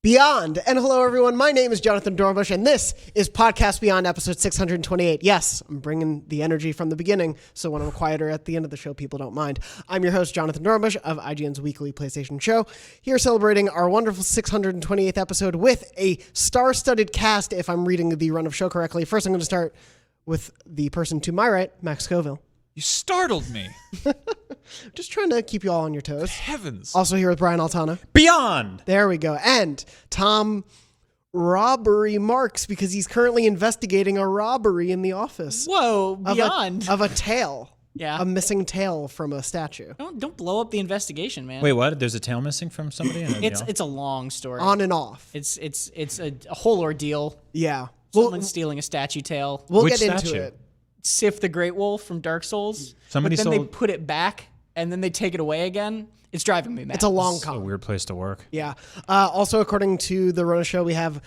Beyond. And hello, everyone. My name is Jonathon Dornbush, and this is Podcast Beyond, episode 628. Yes, I'm bringing the energy from the beginning, so when I'm quieter at the end of the show, people don't mind. I'm your host, Jonathon Dornbush of IGN's weekly PlayStation show, here celebrating our wonderful 628th episode with a star-studded cast, if I'm reading the run of show correctly. First, I'm going to start with the person to my right, Max Scoville. You startled me. Just trying to keep you all on your toes. Heavens. Also here with Brian Altano. Beyond. There we go. And Tom Robbery Marks, because he's currently investigating a robbery in the office. Whoa, Beyond. Of a tail. Yeah. A missing tail from a statue. Don't blow up the investigation, man. Wait, what? There's a tail missing from somebody? It's a long story. On and off. It's a whole ordeal. Yeah. Someone's stealing a statue tail. We'll Which get into statue? it. Sif the Great Wolf from Dark Souls. Somebody but then sold- they put it back, and then they take it away again. It's driving me mad. It's a long It's a con. weird place to work. Yeah. Also, according to the Rona show, we have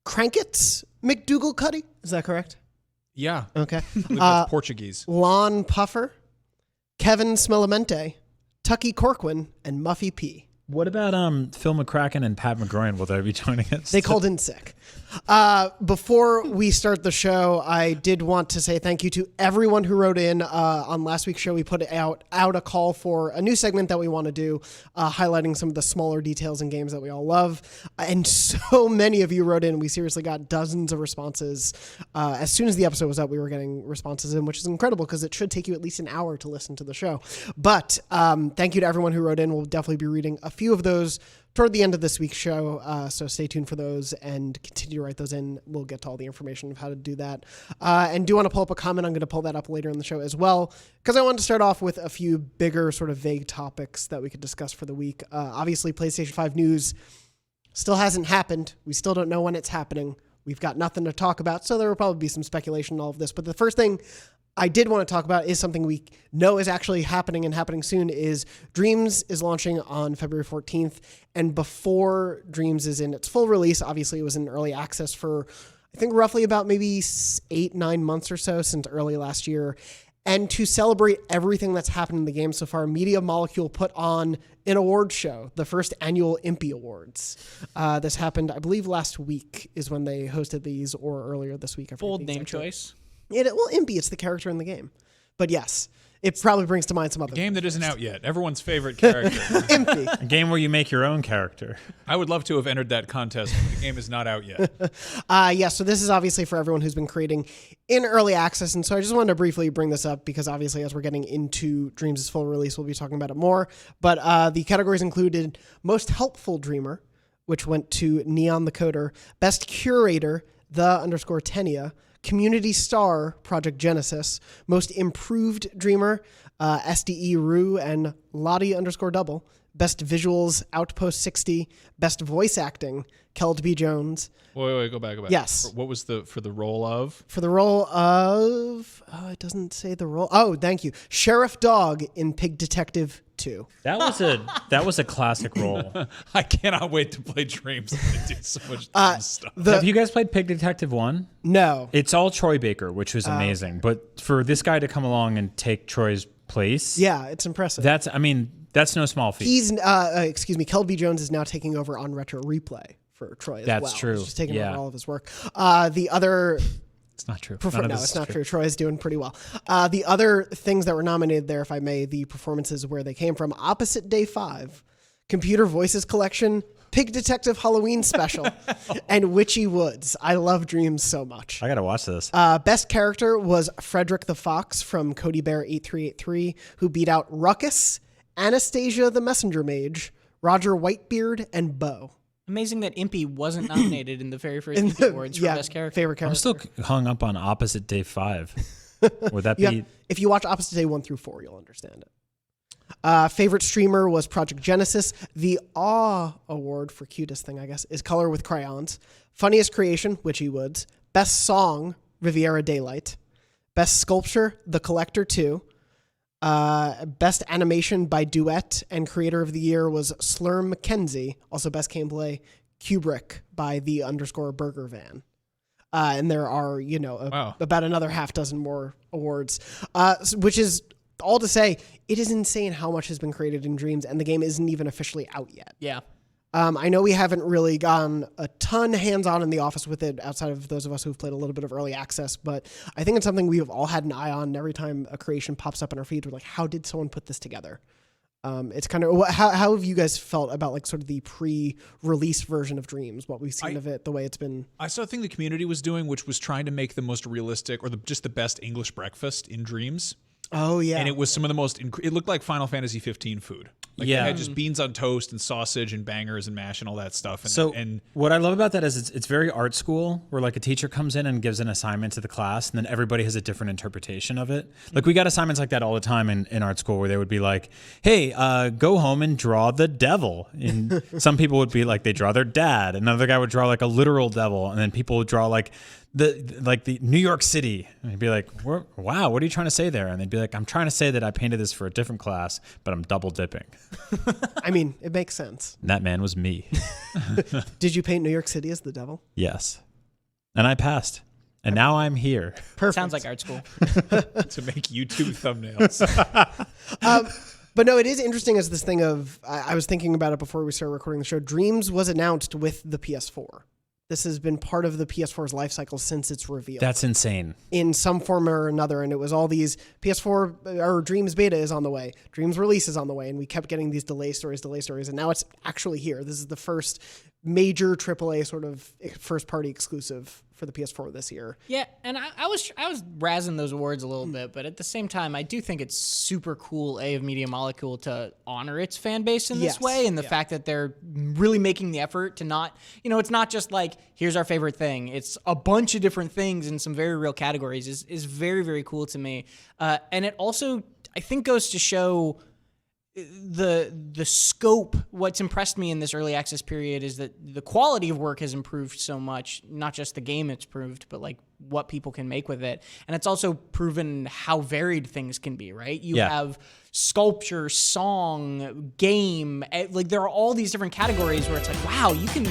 Crankets McDougal-Cuddy. Is that correct? Yeah. Okay. I believe that's Portuguese. Lon Puffer, Kevin Smellamente, Tucky Corquin, and Muffy P. What about Phil McCracken and Pat McGroin? Will they be joining us? They called in sick. Before we start the show, I did want to say thank you to everyone who wrote in. On last week's show, we put out a call for a new segment that we want to do, highlighting some of the smaller details in games that we all love. And so many of you wrote in. We seriously got dozens of responses. As soon as the episode was up, we were getting responses in, which is incredible because it should take you at least an hour to listen to the show. But thank you to everyone who wrote in. We'll definitely be reading a few of those toward the end of this week's show, so stay tuned for those and continue to write those in. We'll get to all the information of how to do that. And do want to pull up a comment. I'm going to pull that up later in the show as well, because I wanted to start off with a few bigger sort of vague topics that we could discuss for the week. Obviously, PlayStation 5 news still hasn't happened. We still don't know when it's happening. We've got nothing to talk about, so there will probably be some speculation in all of this. But the first thing I did want to talk about is something we know is actually happening and happening soon. Is Dreams is launching on February 14th. And before Dreams is in its full release, obviously it was in early access for, I think, roughly about maybe 8-9 months or so since early last year. And to celebrate everything that's happened in the game so far, Media Molecule put on an award show, the first annual Impy Awards. This happened, I believe, last week is when they hosted these, or earlier this week. Bold name choice. Well, Impy, it's the character in the game. But yes, it probably brings to mind some other Game that isn't out yet. Everyone's favorite character. Impy. A game where you make your own character. I would love to have entered that contest, but the game is not out yet. So this is obviously for everyone who's been creating in early access. And so I just wanted to briefly bring this up because obviously as we're getting into Dreams' full release, we'll be talking about it more. But the categories included Most Helpful Dreamer, which went to Neon the Coder, Best Curator, _Tenia, Community Star, Project Genesis, Most Improved Dreamer, SDE Rue and Lottie _Double, Best Visuals, Outpost 60, Best Voice Acting, Keld B. Jones. Wait, go back. Yes. What was for the role of? For the role of, it doesn't say the role. Oh, thank you. Sheriff Dog in Pig Detective 2. That was a classic role. I cannot wait to play Dreams. They do so much dumb stuff. Have you guys played Pig Detective 1? No. It's all Troy Baker, which was amazing. But for this guy to come along and take Troy's place, Yeah, it's impressive. that's no small feat. He's, Keld B. Jones is now taking over on Retro Replay for Troy as well. That's true. He's just taking Yeah. over all of his work. The other... It's not true. It's not true. Troy is doing pretty well. The other things that were nominated there, if I may, the performances where they came from: Opposite Day 5, Computer Voices Collection, Pig Detective Halloween Special, and Witchy Woods. I love Dreams so much. I gotta watch this. Best character was Frederick the Fox from Cody Bear 8383, who beat out Ruckus, Anastasia the Messenger Mage, Roger Whitebeard, and Bo. Amazing that Impy wasn't nominated in the very first Impy Awards for Best Character. Favorite character. I'm still hung up on Opposite Day 5. Would that be? If you watch Opposite Day 1 through 4, you'll understand it. Favorite streamer was Project Genesis. The Awe Award for cutest thing, I guess, is Color with Crayons. Funniest creation, Witchy Woods. Best song, Riviera Daylight. Best sculpture, The Collector 2. Best animation by Duet, and creator of the year was Slurm McKenzie. Also best gameplay, Kubrick by the _Burger Van. And there are, about another half dozen more awards, which is all to say, it is insane how much has been created in Dreams, and the game isn't even officially out yet. Yeah. I know we haven't really gone a ton hands-on in the office with it outside of those of us who've played a little bit of early access, but I think it's something we've all had an eye on. And every time a creation pops up in our feed, we're like, how did someone put this together? It's kind of, how have you guys felt about like sort of the pre-release version of Dreams, what we've seen of it, the way it's been? I saw a thing the community was doing, which was trying to make the most realistic or just the best English breakfast in Dreams. Oh, yeah. And it was some of the most, it looked like Final Fantasy 15 food. Like Yeah. They had just beans on toast and sausage and bangers and mash and all that stuff. And what I love about that is it's very art school, where like a teacher comes in and gives an assignment to the class, and then everybody has a different interpretation of it. Like we got assignments like that all the time in art school, where they would be like, hey, go home and draw the devil. And some people would be like, they draw their dad. Another guy would draw like a literal devil. And then people would draw like the New York City, and he'd be like, wow, what are you trying to say there? And they'd be like, I'm trying to say that I painted this for a different class, but I'm double dipping. I mean, it makes sense. And that man was me. Did you paint New York City as the devil? Yes. And I passed. And now I'm here. Perfect. Sounds like art school. to make YouTube thumbnails. But no, it is interesting as this thing of, I was thinking about it before we started recording the show. Dreams was announced with the PS4. This has been part of the PS4's life cycle since its reveal. That's insane. In some form or another. And it was all these PS4 or Dreams beta is on the way. Dreams release is on the way. And we kept getting these delay stories. And now it's actually here. This is the first major AAA sort of first party exclusive for the PS4 this year. Yeah, and I was razzing those awards a little bit, but at the same time, I do think it's super cool, of Media Molecule to honor its fan base in this way, and the fact that they're really making the effort to not, it's not just like, here's our favorite thing. It's a bunch of different things in some very real categories is very, very cool to me. And it also, I think, goes to show the scope. What's impressed me in this early access period is that the quality of work has improved so much, not just the game it's proved, but like what people can make with it. And it's also proven how varied things can be, right? You have sculpture, song, game, like there are all these different categories where it's like, wow, you can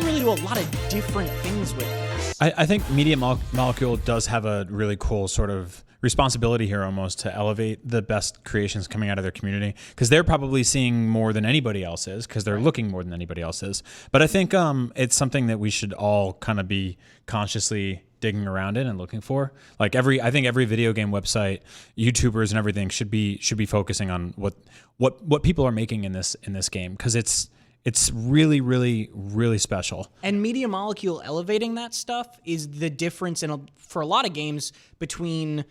really do a lot of different things with this. I think Media Molecule does have a really cool sort of responsibility here almost to elevate the best creations coming out of their community, because they're probably seeing more than anybody else is, because they're looking more than anybody else is. But I think it's something that we should all kind of be consciously digging around in and looking for. Like I think every video game website, YouTubers and everything should be focusing on what people are making in this game, because it's really, really, really special. And Media Molecule elevating that stuff is the difference for a lot of games between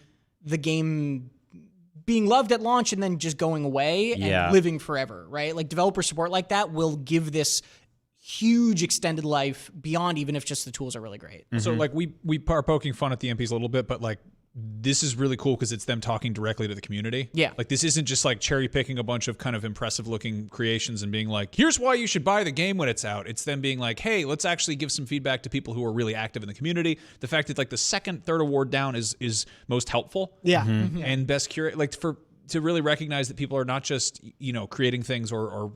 the game being loved at launch and then just going away and living forever, right? Like developer support like that will give this huge extended life beyond even if just the tools are really great. So like we are poking fun at the MPs a little bit, but like this is really cool because it's them talking directly to the community. Yeah. Like this isn't just like cherry picking a bunch of kind of impressive looking creations and being like, here's why you should buy the game when it's out. It's them being like, hey, let's actually give some feedback to people who are really active in the community. The fact that like the second, third award down is most helpful. Yeah. And best curate, like to really recognize that people are not just, creating things or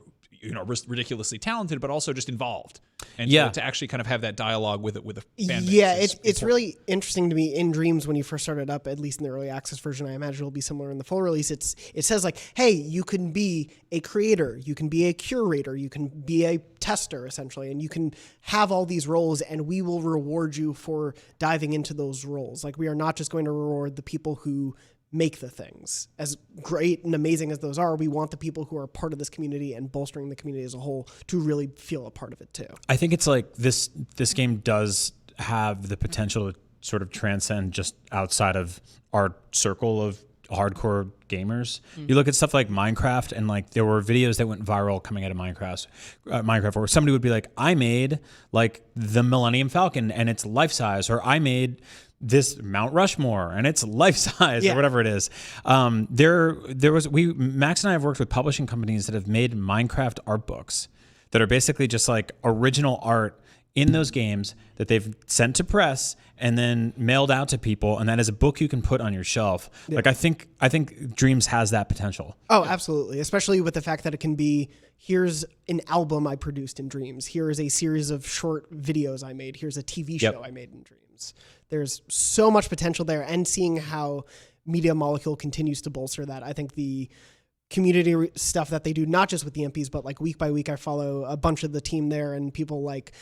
ridiculously talented, but also just involved. And to actually kind of have that dialogue with a fan base. Yeah, it's really interesting to me in Dreams when you first started up, at least in the early access version. I imagine it'll be similar in the full release. It says like, hey, you can be a creator, you can be a curator, you can be a tester essentially, and you can have all these roles and we will reward you for diving into those roles. Like we are not just going to reward the people who make the things. As great and amazing as those are, we want the people who are part of this community and bolstering the community as a whole to really feel a part of it too. I think it's like this game does have the potential to sort of transcend just outside of our circle of hardcore gamers. You look at stuff like Minecraft, and like there were videos that went viral coming out of Minecraft where somebody would be like, I made like the Millennium Falcon and it's life size, or I made this Mount Rushmore and it's life size or whatever it is. Max and I have worked with publishing companies that have made Minecraft art books that are basically just like original art in those games that they've sent to press and then mailed out to people, and that is a book you can put on your shelf. Yeah. Like I think Dreams has that potential. Oh, absolutely. Especially with the fact that it can be, here's an album I produced in Dreams. Here is a series of short videos I made. Here's a TV show I made in Dreams. There's so much potential there, and seeing how Media Molecule continues to bolster that. I think the community stuff that they do, not just with the MPs, but like week by week, I follow a bunch of the team there, and people like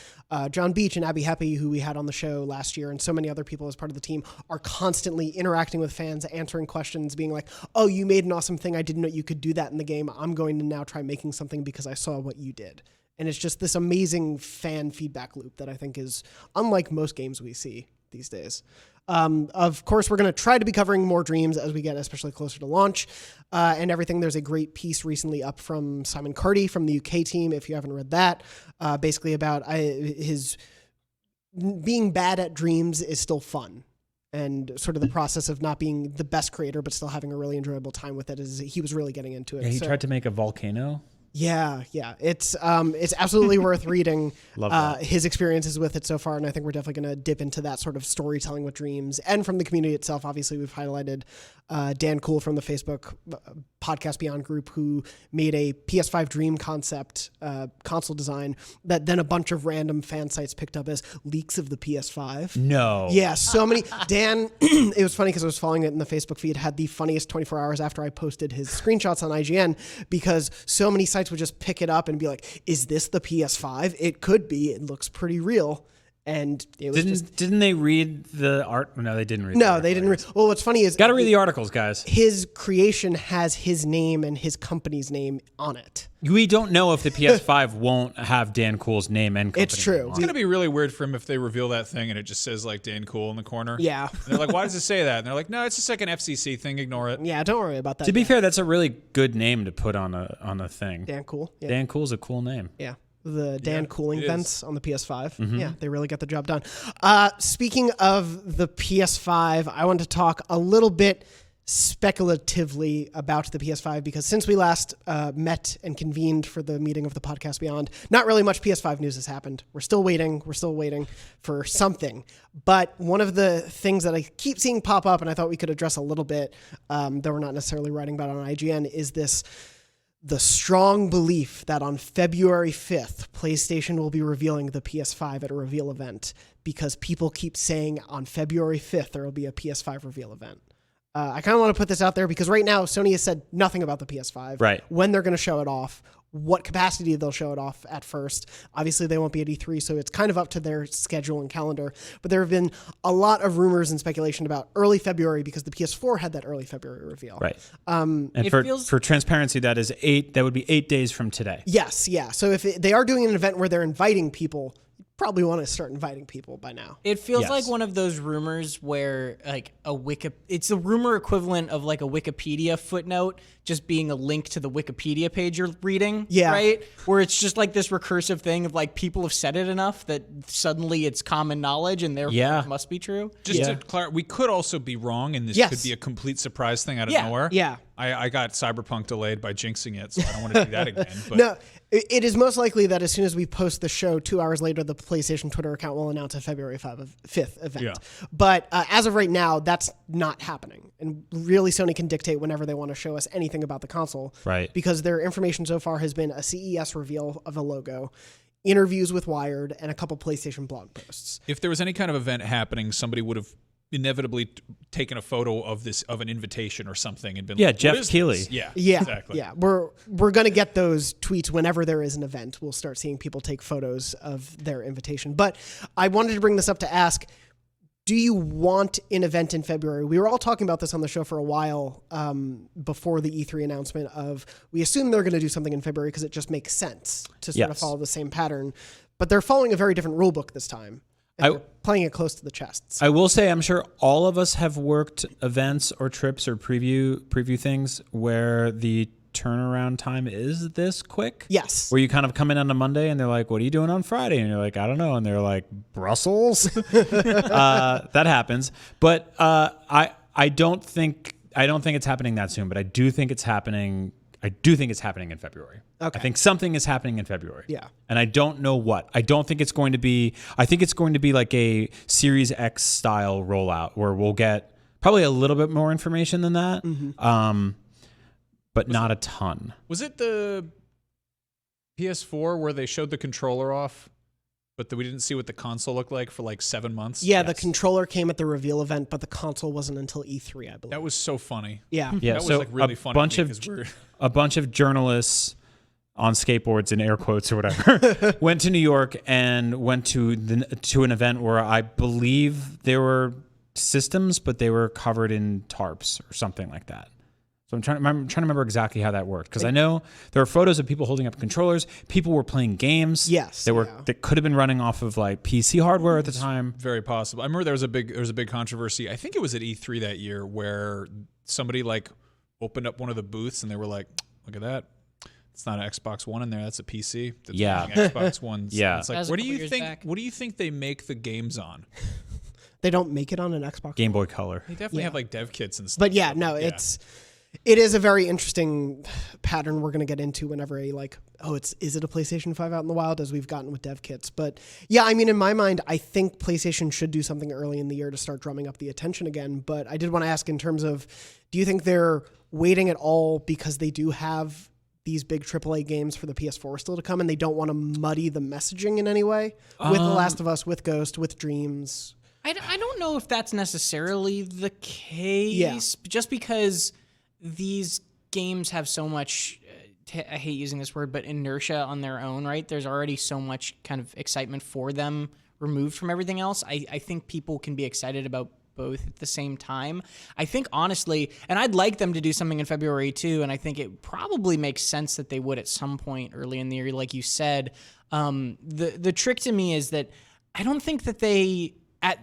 John Beach and Abby Heppy, who we had on the show last year, and so many other people as part of the team are constantly interacting with fans, answering questions, being like, oh, you made an awesome thing. I didn't know you could do that in the game. I'm going to now try making something because I saw what you did. And it's just this amazing fan feedback loop that I think is unlike most games we see these days. Of course, we're going to try to be covering more Dreams as we get especially closer to launch and everything. There's a great piece recently up from Simon Carty from the UK team, if you haven't read that, basically about his being bad at Dreams is still fun. And sort of the process of not being the best creator, but still having a really enjoyable time with it, is he was really getting into it. Yeah, he tried to make a volcano. Yeah. It's absolutely worth reading Love his experiences with it so far, and I think we're definitely going to dip into that sort of storytelling with Dreams. And from the community itself, obviously, we've highlighted Dan Kuhl from the Facebook Podcast Beyond group, who made a PS5 Dream concept console design that then a bunch of random fan sites picked up as leaks of the PS5. No. Yeah, so many. Dan, it was funny because I was following it in the Facebook feed, had the funniest 24 hours after I posted his screenshots on IGN, because so many sites would just pick it up and be like, is this the PS5? It could be. It looks pretty real. And it was didn't they read the art? No, they didn't read. No, they didn't read. Well, what's funny is got to read the articles, guys. His creation has his name and his company's name on it. We don't know if the PS5 won't have Dan Kuhl's name and company. It's true. name It's going to be really weird for him if they reveal that thing and it just says like Dan Kuhl in the corner. Yeah. And they're like, why does it say that? And they're like, no, it's just like an FCC thing. Ignore it. Yeah, don't worry about that. To be fair, that's a really good name to put on a thing. Dan Kuhl. Yeah. Dan Kuhl's a cool name. Yeah. The Dan cooling it vents on the PS5. Mm-hmm. Yeah, they really got the job done. Speaking of the PS5, I want to talk a little bit speculatively about the PS5, because since we last met and convened for the meeting of the Podcast Beyond, not really much PS5 news has happened. We're still waiting for something. But one of the things that I keep seeing pop up, and I thought we could address a little bit, that we're not necessarily writing about on IGN, is the strong belief that on February 5th, PlayStation will be revealing the PS5 at a reveal event, because people keep saying on February 5th there will be a PS5 reveal event. I kind of want to put this out there because right now Sony has said nothing about the PS5. Right. When they're going to show it off, what capacity they'll show it off at first. Obviously, they won't be at E3, so it's kind of up to their schedule and calendar. But there have been a lot of rumors and speculation about early February, because the PS4 had that early February reveal. Right. And for transparency, that would be 8 days from today. Yes, yeah. So if they are doing an event where they're inviting people, you probably want to start inviting people by now. It feels Yes. like one of those rumors where like it's the rumor equivalent of like a Wikipedia footnote just being a link to the Wikipedia page you're reading. Yeah. Right? Where it's just like this recursive thing of like people have said it enough that suddenly it's common knowledge and therefore it must be true. Just to clarify, we could also be wrong, and this could be a complete surprise thing out of nowhere. Yeah. I got Cyberpunk delayed by jinxing it, so I don't want to do that again. But No, it is most likely that as soon as we post the show 2 hours later, the PlayStation Twitter account will announce a February 5th event. Yeah. But as of right now, that's not happening. And really, Sony can dictate whenever they want to show us anything about the console. Right. Because their information so far has been a CES reveal of a logo, interviews with Wired, and a couple PlayStation blog posts. if there was any kind of event happening, somebody would have inevitably taken a photo of an invitation or something and been like, Jeff what is Keighley. this? Yeah, Yeah, exactly. yeah. We're going to get those tweets whenever there is an event. We'll start seeing people take photos of their invitation. But I wanted to bring this up to ask, do you want an event in February? We were all talking about this on the show for a while before the E3 announcement of, we assume they're going to do something in February because it just makes sense to sort of follow the same pattern. But they're following a very different rule book this time. And they're playing it close to the chest. I will say, I'm sure all of us have worked events or trips or preview things where the turnaround time is this quick. Yes. Where you kind of come in on a Monday and they're like, what are you doing on Friday? And you're like, I don't know. And they're like, Brussels? That happens. But I don't think it's happening that soon, but I do think it's happening. I do think it's happening in February. Okay. I think something is happening in February. Yeah. And I don't know what. I don't think it's going to be, I think it's going to be like a Series X style rollout where we'll get probably a little bit more information than that. Mm-hmm. But not a ton. Was it the PS4 where they showed the controller off, but we didn't see what the console looked like for like 7 months. Yeah, the controller came at the reveal event, but the console wasn't until E3, I believe. That was so funny. Yeah. Yeah, That so was like really funny. a bunch of journalists on skateboards in air quotes or whatever went to New York and went to an event where I believe there were systems, but they were covered in tarps or something like that. So I'm trying to remember exactly how that worked, because I know there are photos of people holding up controllers. People were playing games. Yes, that could have been running off of like PC hardware at the time. Very possible. I remember there was a big controversy. I think it was at E3 that year where somebody like opened up one of the booths and they were like, "Look at that. It's not an Xbox One in there. That's a PC. That's running Xbox Ones." Yeah. It's like, what do you think? What do you think they make the games on? They don't make it on an Xbox. Game Boy Color. They definitely have like dev kits and stuff. But yeah, no, it is a very interesting pattern we're going to get into whenever is it a PlayStation 5 out in the wild, as we've gotten with dev kits. But yeah, I mean, in my mind, I think PlayStation should do something early in the year to start drumming up the attention again. But I did want to ask in terms of, do you think they're waiting at all because they do have these big AAA games for the PS4 still to come and they don't want to muddy the messaging in any way with The Last of Us, with Ghost, with Dreams? I don't know if that's necessarily the case, just because these games have so much, I hate using this word, but inertia on their own, right? There's already so much kind of excitement for them removed from everything else. I think people can be excited about both at the same time. I think honestly, and I'd like them to do something in February too, and I think it probably makes sense that they would at some point early in the year, like you said. The trick to me is that I don't think that they, at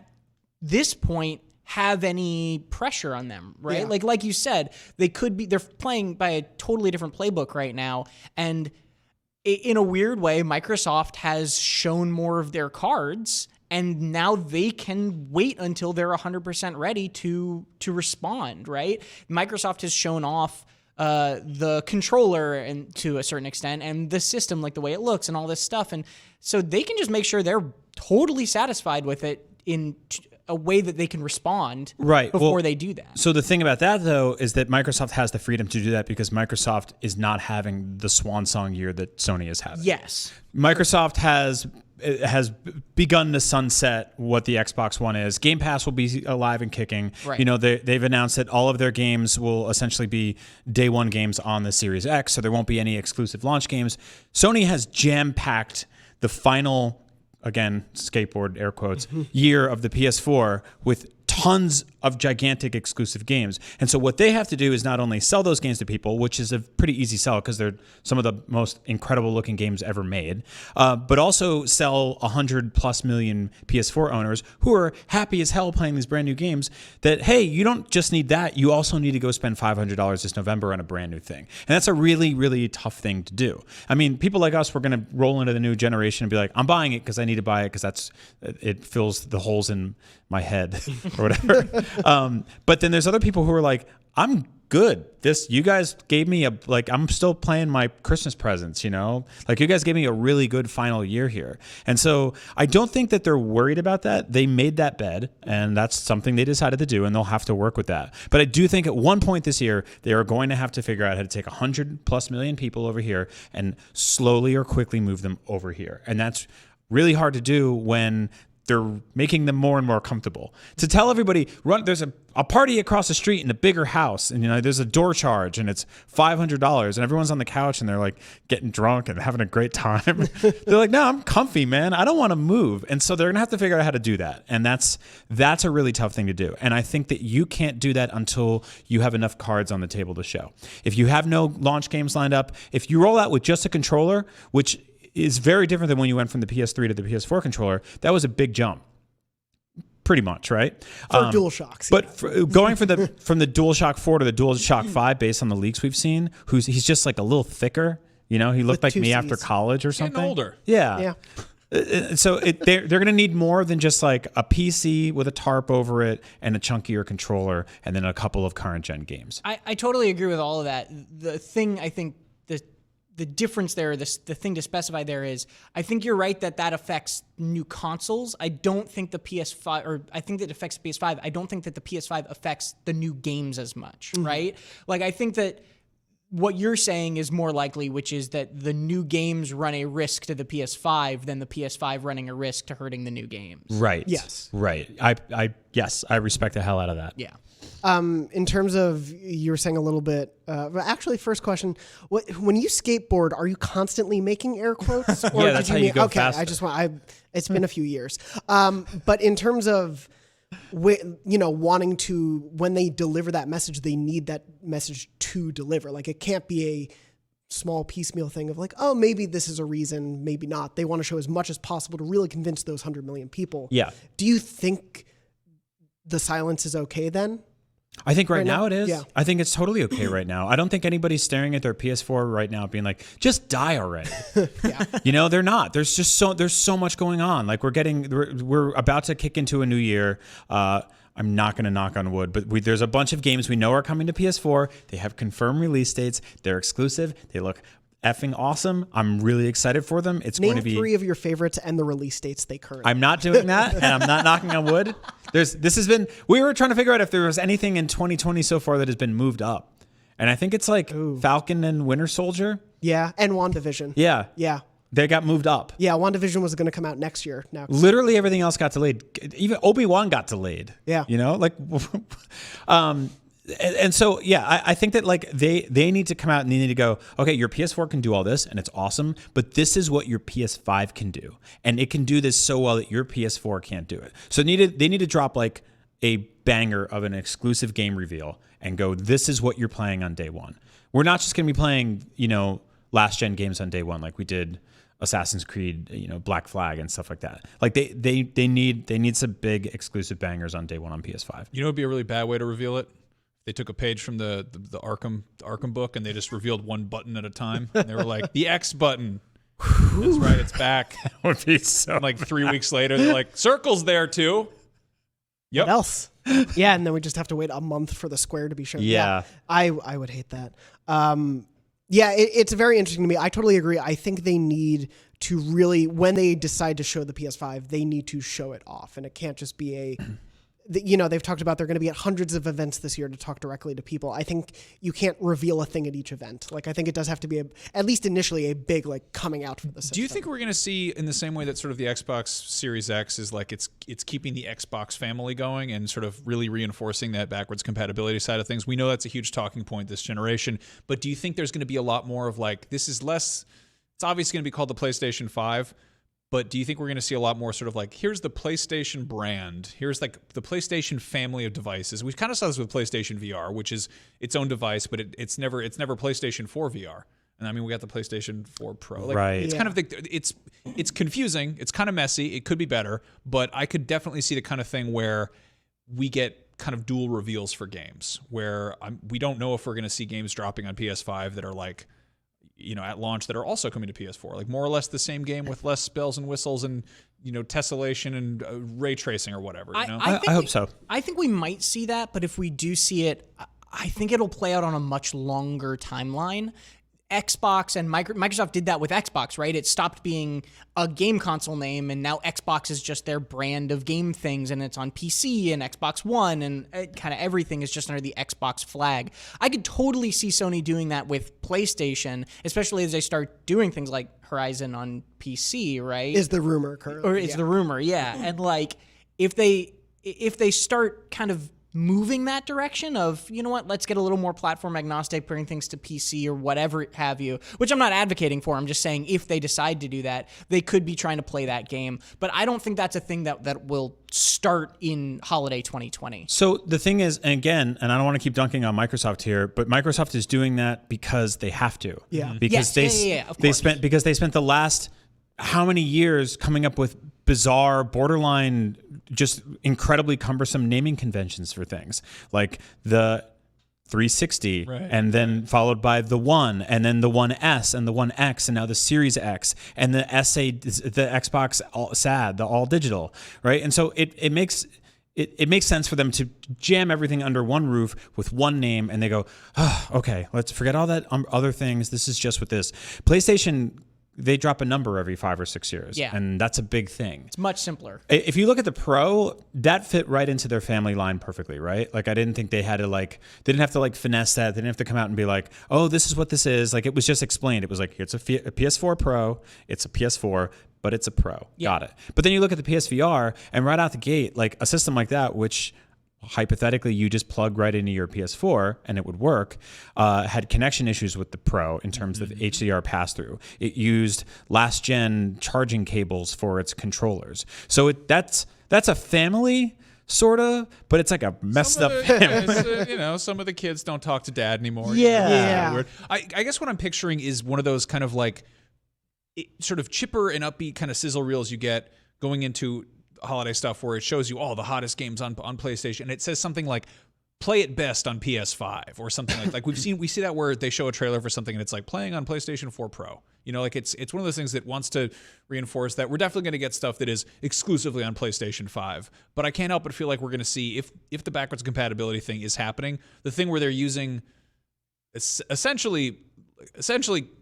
this point, have any pressure on them, right? Yeah. Like you said, they're playing by a totally different playbook right now. And in a weird way, Microsoft has shown more of their cards, and now they can wait until they're 100% ready to respond, right? Microsoft has shown off the controller and to a certain extent, and the system, like the way it looks and all this stuff. And so they can just make sure they're totally satisfied with it in a way that they can respond before they do that. So the thing about that, though, is that Microsoft has the freedom to do that because Microsoft is not having the swan song year that Sony is having. Yes. Microsoft has begun to sunset what the Xbox One is. Game Pass will be alive and kicking. Right. You know, they've announced that all of their games will essentially be day one games on the Series X, so there won't be any exclusive launch games. Sony has jam-packed the final, again, skateboard air quotes, year of the PS4 with tons of gigantic exclusive games. And so what they have to do is not only sell those games to people, which is a pretty easy sell because they're some of the most incredible looking games ever made, but also sell 100+ million PS4 owners who are happy as hell playing these brand new games that, hey, you don't just need that, you also need to go spend $500 this November on a brand new thing. And that's a really, really tough thing to do. I mean, people like us, we're going to roll into the new generation and be like, I'm buying it because I need to buy it because it fills the holes in my head or whatever. But then there's other people who are like, I'm good. You guys gave me I'm still playing my Christmas presents, you know? Like, you guys gave me a really good final year here. And so I don't think that they're worried about that. They made that bed, and that's something they decided to do, and they'll have to work with that. But I do think at one point this year, they are going to have to figure out how to take 100+ million people over here and slowly or quickly move them over here. And that's really hard to do when they're making them more and more comfortable. To tell everybody, there's a party across the street in a bigger house, and there's a door charge, and it's $500, and everyone's on the couch, and they're like getting drunk and having a great time. They're like, no, I'm comfy, man. I don't want to move. And so they're gonna have to figure out how to do that, and that's a really tough thing to do. And I think that you can't do that until you have enough cards on the table to show. If you have no launch games lined up, if you roll out with just a controller, which is very different than when you went from the PS3 to the PS4 controller. That was a big jump, pretty much, right? For DualShocks. But going from the DualShock 4 to the DualShock 5, based on the leaks we've seen, he's just like a little thicker. He looked like me after college or something. Getting older. Yeah. So they're going to need more than just like a PC with a tarp over it and a chunkier controller and then a couple of current gen games. I totally agree with all of that. The thing I think the difference there, the thing to specify there is, I think you're right that affects new consoles. I don't think the PS5, or I think that affects the PS5. I don't think that the PS5 affects the new games as much, right? Like, I think that what you're saying is more likely, which is that the new games run a risk to the PS5 than the PS5 running a risk to hurting the new games. Right. Yes. Right. Yes, I respect the hell out of that. Yeah. In terms of, you were saying a little bit, actually, first question, when you skateboard, are you constantly making air quotes? Or Yeah, that's how you go okay, faster. It's been a few years. But in terms of, wanting to, when they deliver that message, they need that message to deliver. Like, it can't be a small piecemeal thing of like, oh, maybe this is a reason, maybe not. They want to show as much as possible to really convince those 100 million people. Yeah. Do you think the silence is okay then? I think right now it is. Yeah. I think it's totally okay right now. I don't think anybody's staring at their PS4 right now being like, just die already. Yeah. They're not. There's so much going on. Like we're about to kick into a new year. I'm not going to knock on wood, but there's a bunch of games we know are coming to PS4. They have confirmed release dates. They're exclusive. They look effing awesome. I'm really excited for them. It's Name going to be 3 of your favorites and the release dates they currently. I'm not doing that, and I'm not knocking on wood. We were trying to figure out if there was anything in 2020 so far that has been moved up. And I think it's like Falcon and Winter Soldier. Yeah, and WandaVision. Yeah. Yeah. They got moved up. Yeah, WandaVision was going to come out next year. Now, Literally everything else got delayed. Even Obi-Wan got delayed. Yeah. And so, yeah, I think that like they need to come out and they need to go, okay, your PS4 can do all this and it's awesome, but this is what your PS5 can do. And it can do this so well that your PS4 can't do it. So they need to drop like a banger of an exclusive game reveal and go, this is what you're playing on day one. We're not just going to be playing, last gen games on day one like we did Assassin's Creed, Black Flag and stuff like that. Like they need some big exclusive bangers on day one on PS5. It would be a really bad way to reveal it. They took a page from the Arkham book and they just revealed one button at a time. And they were like, the X button. That's right, it's back. That would be so. And like 3 weeks later, they're like, circle's there too. Yep. What else? Yeah, and then we just have to wait a month for the square to be shown. Yeah. I would hate that. It's very interesting to me. I totally agree. I think they need to really, when they decide to show the PS5, they need to show it off. And it can't just be they've talked about they're going to be at hundreds of events this year to talk directly to people. I think you can't reveal a thing at each event. Like, I think it does have to be at least initially a big, like, coming out for the system. Do you think we're going to see, in the same way that sort of the Xbox Series X is like it's keeping the Xbox family going and sort of really reinforcing that backwards compatibility side of things? We know that's a huge talking point this generation, but do you think there's going to be a lot more of like, this is less, it's obviously going to be called the PlayStation 5, but do you think we're going to see a lot more sort of like, here's the PlayStation brand, here's like the PlayStation family of devices? We kind of saw this with PlayStation VR, which is its own device, but it's never PlayStation 4 VR. And I mean, we got the PlayStation 4 Pro. Like, right. It's kind of it's confusing. It's kind of messy. It could be better, but I could definitely see the kind of thing where we get kind of dual reveals for games, where we don't know if we're going to see games dropping on PS5 that are like, at launch that are also coming to PS4, like more or less the same game with less bells and whistles and, tessellation and ray tracing or whatever. I hope so. I think we might see that, but if we do see it, I think it'll play out on a much longer timeline. Xbox and Microsoft did that with Xbox, right? It stopped being a game console name, and now Xbox is just their brand of game things, and it's on PC and Xbox One, and kind of everything is just under the Xbox flag. I could totally see Sony doing that with PlayStation, especially as they start doing things like Horizon on PC, right? Is the rumor currently? Or it's the rumor, yeah. And like, if they start kind of moving that direction of, let's get a little more platform agnostic, bring things to PC or whatever have you, which I'm not advocating for. I'm just saying if they decide to do that, they could be trying to play that game. But I don't think that's a thing that will start in holiday 2020. So the thing is, and again, and I don't want to keep dunking on Microsoft here, but Microsoft is doing that because they have to. Yeah. Because yes. they spent the last how many years coming up with bizarre, borderline, just incredibly cumbersome naming conventions for things like the 360, right, and then followed by the One, and then the One S and the One X, and now the Series X and the the Xbox SAD, the all digital, right? And so it makes sense for them to jam everything under one roof with one name, and they go, oh, okay, let's forget all that other things. This is just with this. PlayStation they drop a number every 5 or 6 years. Yeah. And that's a big thing. It's much simpler. If you look at the Pro, that fit right into their family line perfectly, right? Like I didn't think they had to they didn't have to finesse that. They didn't have to come out and be like, oh, this is what this is. Like it was just explained. It was like, it's a PS4 Pro, it's a PS4, but it's a Pro. Yeah. Got it. But then you look at the PSVR and right out the gate, like a system like that, which hypothetically you just plug right into your PS4 and it would work, had connection issues with the Pro in terms of HDR pass-through. It used last gen charging cables for its controllers. So that's a family sort of, but it's like a messed up family. Some of the kids don't talk to dad anymore. Yeah. Weird. I guess what I'm picturing is one of those kind of sort of chipper and upbeat kind of sizzle reels you get going into holiday stuff where it shows you all the hottest games on PlayStation, and it says something like play it best on PS5 or something like we see that where they show a trailer for something and it's like playing on PlayStation 4 Pro. It's one of those things that wants to reinforce that we're definitely going to get stuff that is exclusively on PlayStation 5. But I can't help but feel like we're going to see if the backwards compatibility thing is happening, the thing where they're using essentially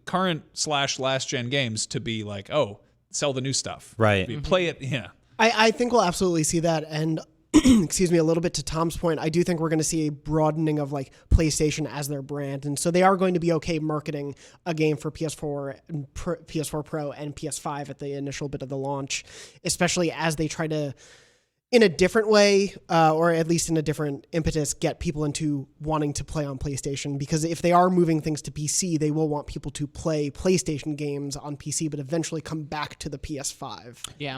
current / last gen games to be like, oh, sell the new stuff. Right. Play it. Yeah. I think we'll absolutely see that. And excuse me, a little bit to Tom's point, I do think we're going to see a broadening of PlayStation as their brand. And so they are going to be okay marketing a game for PS4, PS4 Pro and PS5 at the initial bit of the launch, especially as they try to, in a different way, or at least in a different impetus, get people into wanting to play on PlayStation. Because if they are moving things to PC, they will want people to play PlayStation games on PC, but eventually come back to the PS5. Yeah.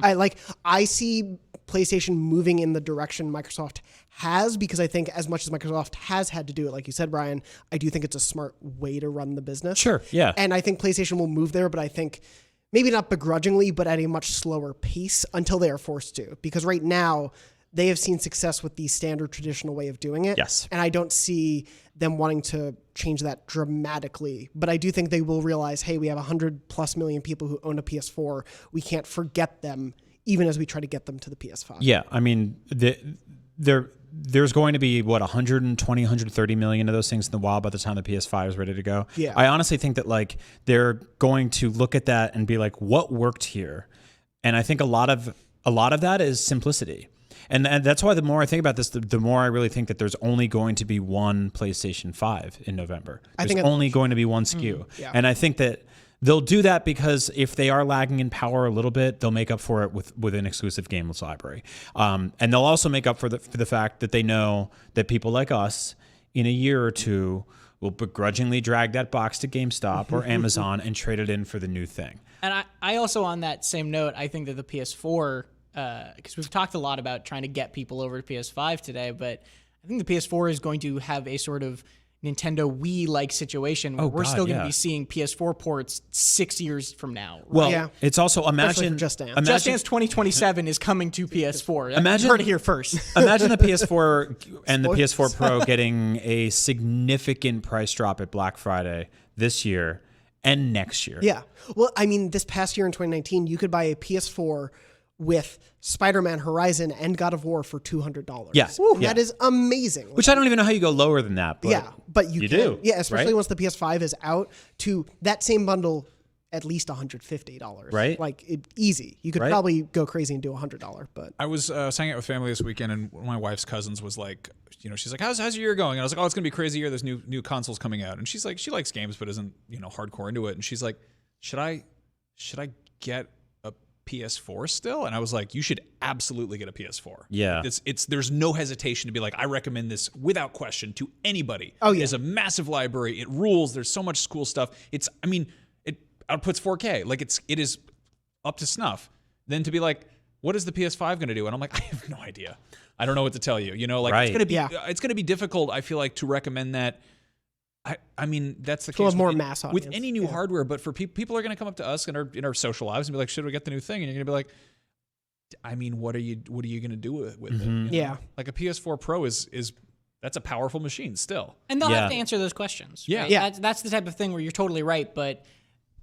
I see PlayStation moving in the direction Microsoft has, because I think as much as Microsoft has had to do it, like you said, Brian, I do think it's a smart way to run the business. Sure, yeah. And I think PlayStation will move there, but I think maybe not begrudgingly, but at a much slower pace until they are forced to. Because right now, they have seen success with the standard traditional way of doing it. Yes. And I don't see them wanting to change that dramatically. But I do think they will realize, hey, we have 100+ million people who own a PS4. We can't forget them, even as we try to get them to the PS5. Yeah, I mean, there's going to be, 120, 130 million of those things in the wild by the time the PS5 is ready to go. Yeah. I honestly think that they're going to look at that and be like, what worked here? And I think a lot of that is simplicity. And that's why the more I think about this, the more I really think that there's only going to be one PlayStation 5 in November. There's only going to be one SKU. Yeah. And I think that they'll do that because if they are lagging in power a little bit, they'll make up for it with an exclusive games library. And they'll also make up for the fact that they know that people like us in a year or two will begrudgingly drag that box to GameStop or Amazon and trade it in for the new thing. And I also, on that same note, I think that the PS4, because we've talked a lot about trying to get people over to PS5 today, but I think the PS4 is going to have a sort of Nintendo Wii-like situation where we're still going to be seeing PS4 ports 6 years from now. Right? Well, it's also imagine Just Dance. Just Dance 2027 is coming to PS4. Imagine- You heard it here first. Imagine the PS4 and the PS4 Pro getting a significant price drop at Black Friday this year and next year. Yeah. Well, I mean, this past year in 2019, you could buy a PS4 with Spider-Man Horizon and God of War for $200. Yeah. Woo, Yeah. That is amazing. Which I don't even know how you go lower than that. But yeah, but you can. do. Yeah, especially right? once the PS5 is out, to that same bundle, at least $150. Right. Easy. You could Right. probably go crazy and do $100, but I was hanging out with family this weekend, and one of my wife's cousins was like, she's like, how's your year going? And I was like, oh, it's gonna be a crazy year. There's new consoles coming out, and she's like, she likes games but isn't hardcore into it. And she's like, should I get a PS4 still? And I was like, you should absolutely get a PS4. Yeah. There's no hesitation to be like, I recommend this without question to anybody. Oh, yeah. It's a massive library. It rules. There's so much cool stuff. It outputs 4K. It is up to snuff. Then to be like, what is the PS5 going to do? And I'm like, I have no idea. I don't know what to tell you. Right. It's going to be difficult, I feel like, to recommend that. I mean, that's the case more mass audience. with any new hardware. But for people are going to come up to us in our social lives and be like, should we get the new thing? And you're going to be like, I mean, what are you going to do with it? Yeah. Like a PS4 Pro is that's a powerful machine still. And they'll have to answer those questions. Yeah. Right? Yeah. That's the type of thing where you're totally right. But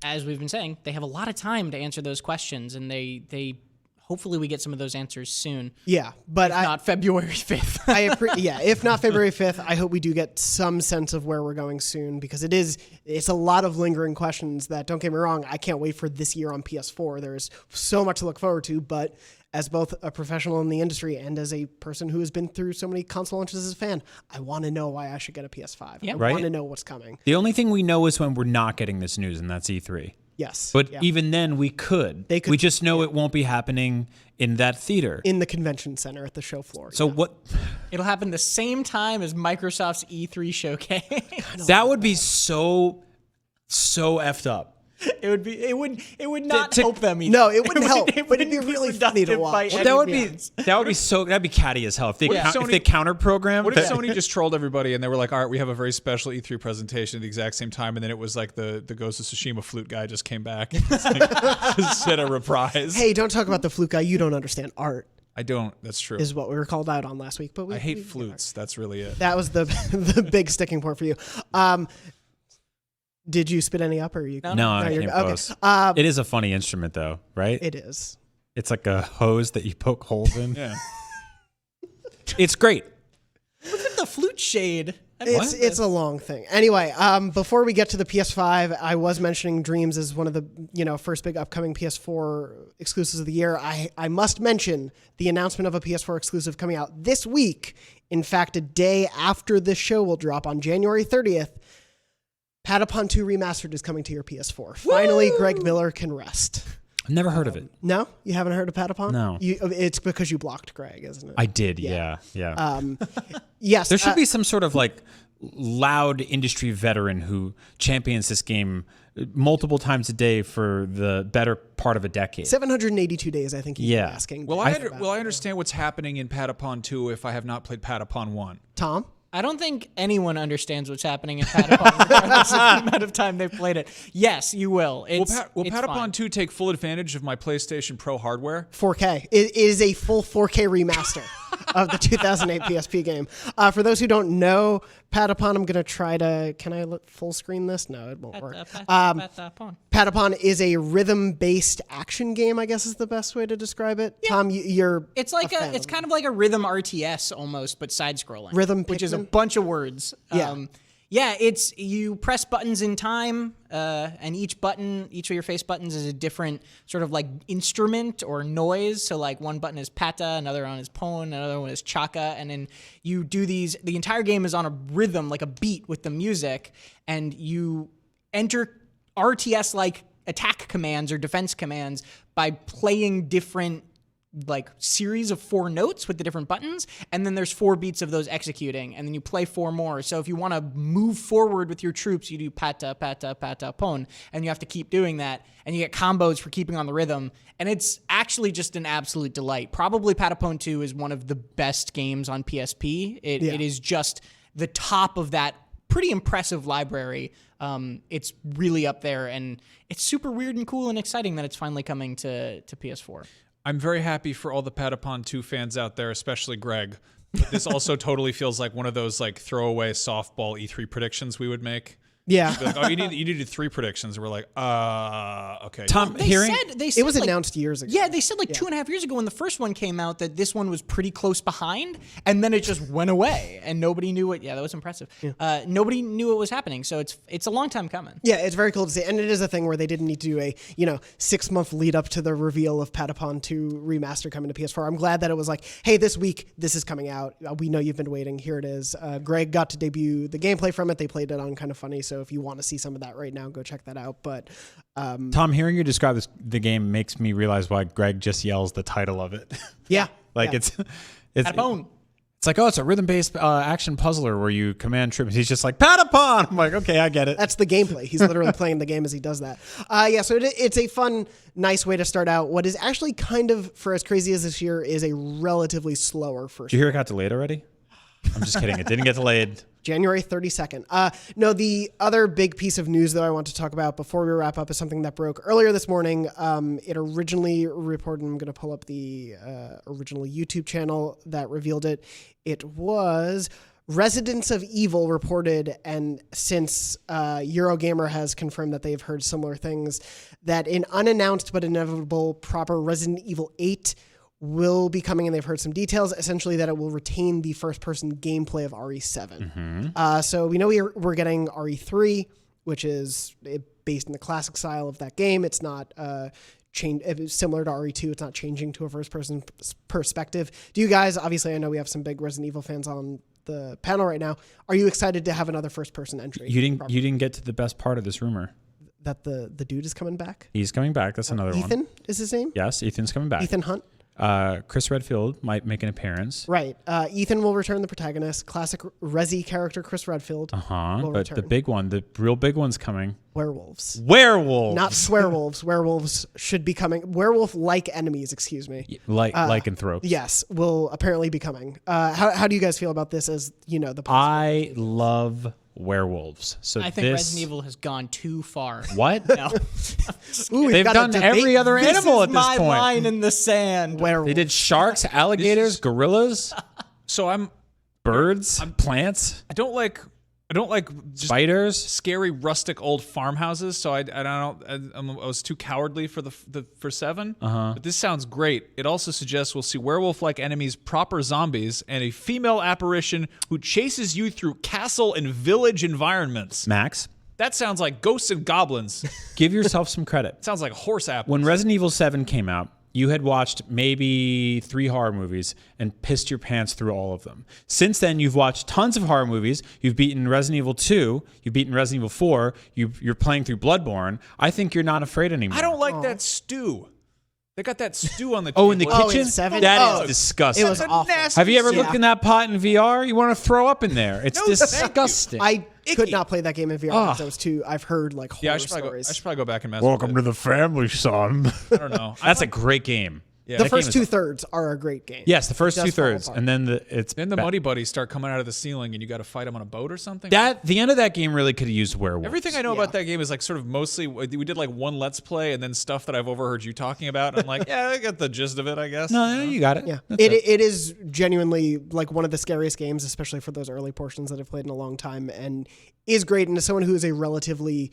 as we've been saying, they have a lot of time to answer those questions, and they hopefully we get some of those answers soon. Yeah, but Not February 5th. If not February 5th, I hope we do get some sense of where we're going soon, because it's a lot of lingering questions that, don't get me wrong, I can't wait for this year on PS4. There's so much to look forward to, but as both a professional in the industry and as a person who has been through so many console launches as a fan, I want to know why I should get a PS5. Yeah. I want to know what's coming. The only thing we know is when we're not getting this news, and that's E3. Yes. But even then, we could. We just know it won't be happening in that theater. In the convention center at the show floor. So what? It'll happen the same time as Microsoft's E3 showcase. That would be so effed up. It would not help them either. No, it wouldn't help. But it'd be really funny to watch. Well, that'd be catty as hell if they counter program. What if Sony just trolled everybody and they were like, all right, we have a very special E3 presentation at the exact same time, and then it was like the Ghost of Tsushima flute guy just came back and just said a reprise. Hey, don't talk about the flute guy. You don't understand art. I don't. That's true. Is what we were called out on last week. But I hate flutes. That's really it. That was the big sticking point for you. Did you spit any up, or you? No, I came close. It is a funny instrument, though, right? It is. It's like a hose that you poke holes in. Yeah. It's great. Look at the flute shade. It's a long thing. Anyway, before we get to the PS5, I was mentioning Dreams as one of the first big upcoming PS4 exclusives of the year. I must mention the announcement of a PS4 exclusive coming out this week. In fact, a day after this show will drop on January 30th. Patapon 2 Remastered is coming to your PS4. Finally, Greg Miller can rest. I've never heard of it. No? You haven't heard of Patapon? No. It's because you blocked Greg, isn't it? I did, yeah. Yes. There should be some sort of like loud industry veteran who champions this game multiple times a day for the better part of a decade. 782 days, I think you're asking. Will I understand what's happening in Patapon 2 if I have not played Patapon 1? Tom? I don't think anyone understands what's happening in Patapon regardless of the amount of time they've played it. Yes, you will. Will Patapon 2 take full advantage of my PlayStation Pro hardware? 4K. It is a full 4K remaster of the 2008 PSP game. For those who don't know, Patapon, I'm going to try to... Can I full screen this? No, it won't work. Patapon is a rhythm-based action game, I guess is the best way to describe it. Yeah. Tom, you're... It's like it's kind of like a rhythm RTS almost, but side-scrolling. Rhythm which Pikmin? Is a bunch of words. Yeah. It's you press buttons in time, and each of your face buttons is a different sort of like instrument or noise. So like one button is pata, another one is pon, another one is chaka, and then you do these. The entire game is on a rhythm, like a beat with the music, and you enter RTS-like attack commands or defense commands by playing different like series of 4 notes with the different buttons, and then there's 4 beats of those executing, and then you play 4 more. So if you want to move forward with your troops, you do pata, pata, pata, pon, and you have to keep doing that, and you get combos for keeping on the rhythm, and it's actually just an absolute delight. Probably Patapon 2 is one of the best games on PSP. It is just the top of that pretty impressive library. It's really up there, and it's super weird and cool and exciting that it's finally coming to PS4. I'm very happy for all the Patapon 2 fans out there, especially Greg. But this also totally feels like one of those like throwaway softball E3 predictions we would make. Yeah. Like, oh, you needed 3 predictions. And we're like, okay. Tom, They said it was announced years ago. Yeah, they said 2.5 years ago when the first one came out that this one was pretty close behind, and then it just went away, and nobody knew it. Yeah, that was impressive. Yeah. Nobody knew it was happening, so it's a long time coming. Yeah, it's very cool to see, and it is a thing where they didn't need to do a 6-month lead up to the reveal of Patapon 2 Remaster coming to PS4. I'm glad that it was like, hey, this week this is coming out. We know you've been waiting. Here it is. Greg got to debut the gameplay from it. They played it on Kind of Funny, so if you want to see some of that right now, go check that out. But Tom, hearing you describe the game makes me realize why Greg just yells the title of it. Yeah. It's Patapon. It's like, oh, it's a rhythm-based action puzzler where you command troops. He's just like, Patapon! I'm like, okay, I get it. That's the gameplay. He's literally playing the game as he does that. So it's a fun, nice way to start out. What is actually kind of, for as crazy as this year, is a relatively slower first. Did you hear it got delayed already? I'm just kidding. It didn't get delayed. January 32nd. No, the other big piece of news, though, I want to talk about before we wrap up is something that broke earlier this morning. It originally reported, I'm going to pull up the original YouTube channel that revealed it. It was Residents of Evil reported, and since Eurogamer has confirmed that they've heard similar things, that an unannounced but inevitable proper Resident Evil 8 will be coming, and they've heard some details, essentially that it will retain the first-person gameplay of RE7. So we know we're getting RE3, which is based in the classic style of that game. It's not similar to RE2. It's not changing to a first-person perspective. Do you guys, obviously I know we have some big Resident Evil fans on the panel right now, are you excited to have another first-person entry? You didn't get to the best part of this rumor. That the dude is coming back? He's coming back. That's another one. Ethan is his name? Yes, Ethan's coming back. Ethan Hunt? Chris Redfield might make an appearance. Right. Ethan will return, the protagonist. Classic Resi character Chris Redfield will But return. the big one, the real big one's coming. Werewolves. Werewolves! Not swearwolves. Werewolves should be coming. Werewolf-like enemies, excuse me. Lycanthropes. Yes, will apparently be coming. How do you guys feel about this as, the I love werewolves. So I think Resident Evil has gone too far. What? No. Ooh, They've done every other animal at this my point. line in the sand. werewolf. They did sharks, alligators, gorillas, So birds, plants, I don't like just spiders. scary rustic old farmhouses. So I was too cowardly for for 7. But this sounds great. It also suggests we'll see werewolf-like enemies, proper zombies, and a female apparition who chases you through castle and village environments. Max, That sounds like ghosts and goblins. give yourself some credit. Sounds like a horse apple. When Resident Evil 7 came out, you had watched maybe 3 horror movies and pissed your pants through all of them. Since then, you've watched tons of horror movies. You've beaten Resident Evil 2. You've beaten Resident Evil 4. You're playing through Bloodborne. I think you're not afraid anymore. I don't like that stew. They got that stew on the Oh, in the table. kitchen? in 7? That is Oh, disgusting. it was awful. Have you ever Yeah. looked in that pot in VR? You want to throw up in there. It's disgusting. I could Icky. not play that game in VR because I was too. I've heard like horror Yeah, I stories. should probably go back and mess with it. to the family, son. I don't know. That's a great game. Yeah. the That game first is- 2/3 are a great game. Yes, the first It does fall 2/3, apart. and then Then the Muddy Buddies start coming out of the ceiling, and you got to fight them on a boat or something. the end of that game really could have used werewolves. Everything I know about that game is like sort of mostly we did like one Let's Play and then stuff that I've overheard you talking about. I'm like, yeah, I got the gist of it, I guess. No, you got it. Yeah, That's it is genuinely like one of the scariest games, especially for those early portions that I've played in a long time, and is great. And as someone who is a relatively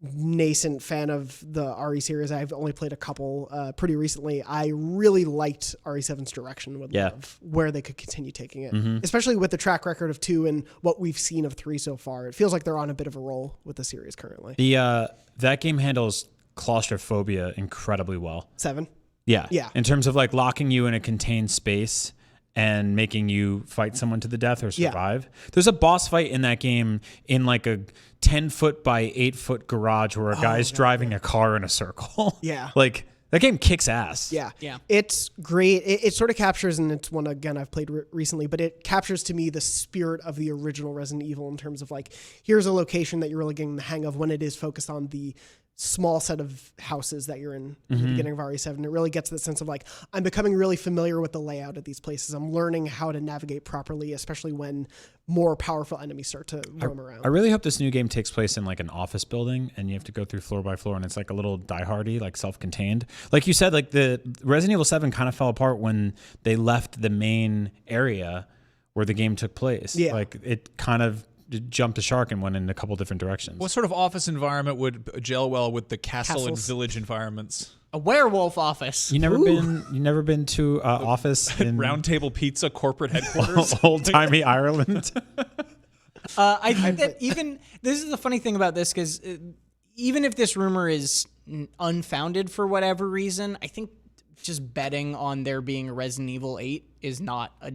nascent fan of the RE series, I've only played a couple pretty recently. I really liked RE7's direction. Would love where they could continue taking it, especially with the track record of 2 and what we've seen of 3 so far. It feels like they're on a bit of a roll with the series currently. That game handles claustrophobia incredibly well. 7. Yeah. Yeah. In terms of like locking you in a contained space and making you fight someone to the death or survive. There's a boss fight in that game in like a 10-foot by 8-foot garage where a guy's driving a car in a circle. Yeah. Like that game kicks ass. Yeah. Yeah. It's great. It sort of captures, and it's one, again, I've played recently, but it captures to me the spirit of the original Resident Evil in terms of like, here's a location that you're really getting the hang of when it is focused on the small set of houses that you're in the beginning of RE7. It really gets the sense of like, I'm becoming really familiar with the layout of these places. I'm learning how to navigate properly, especially when more powerful enemies start to roam around. I really hope this new game takes place in like an office building and you have to go through floor by floor and it's like a little die-hardy, like self-contained. Like you said, like the Resident Evil 7 kind of fell apart when they left the main area where the game took place. Yeah. Like it kind of jumped the shark and went in a couple different directions. What sort of office environment would gel well with the castle and Castles. village environments? A werewolf office. You never been to office in Round Table Pizza corporate headquarters? old timey Ireland? I think that even this is the funny thing about this, because even if this rumor is unfounded for whatever reason, I think just betting on there being a Resident Evil 8 is not a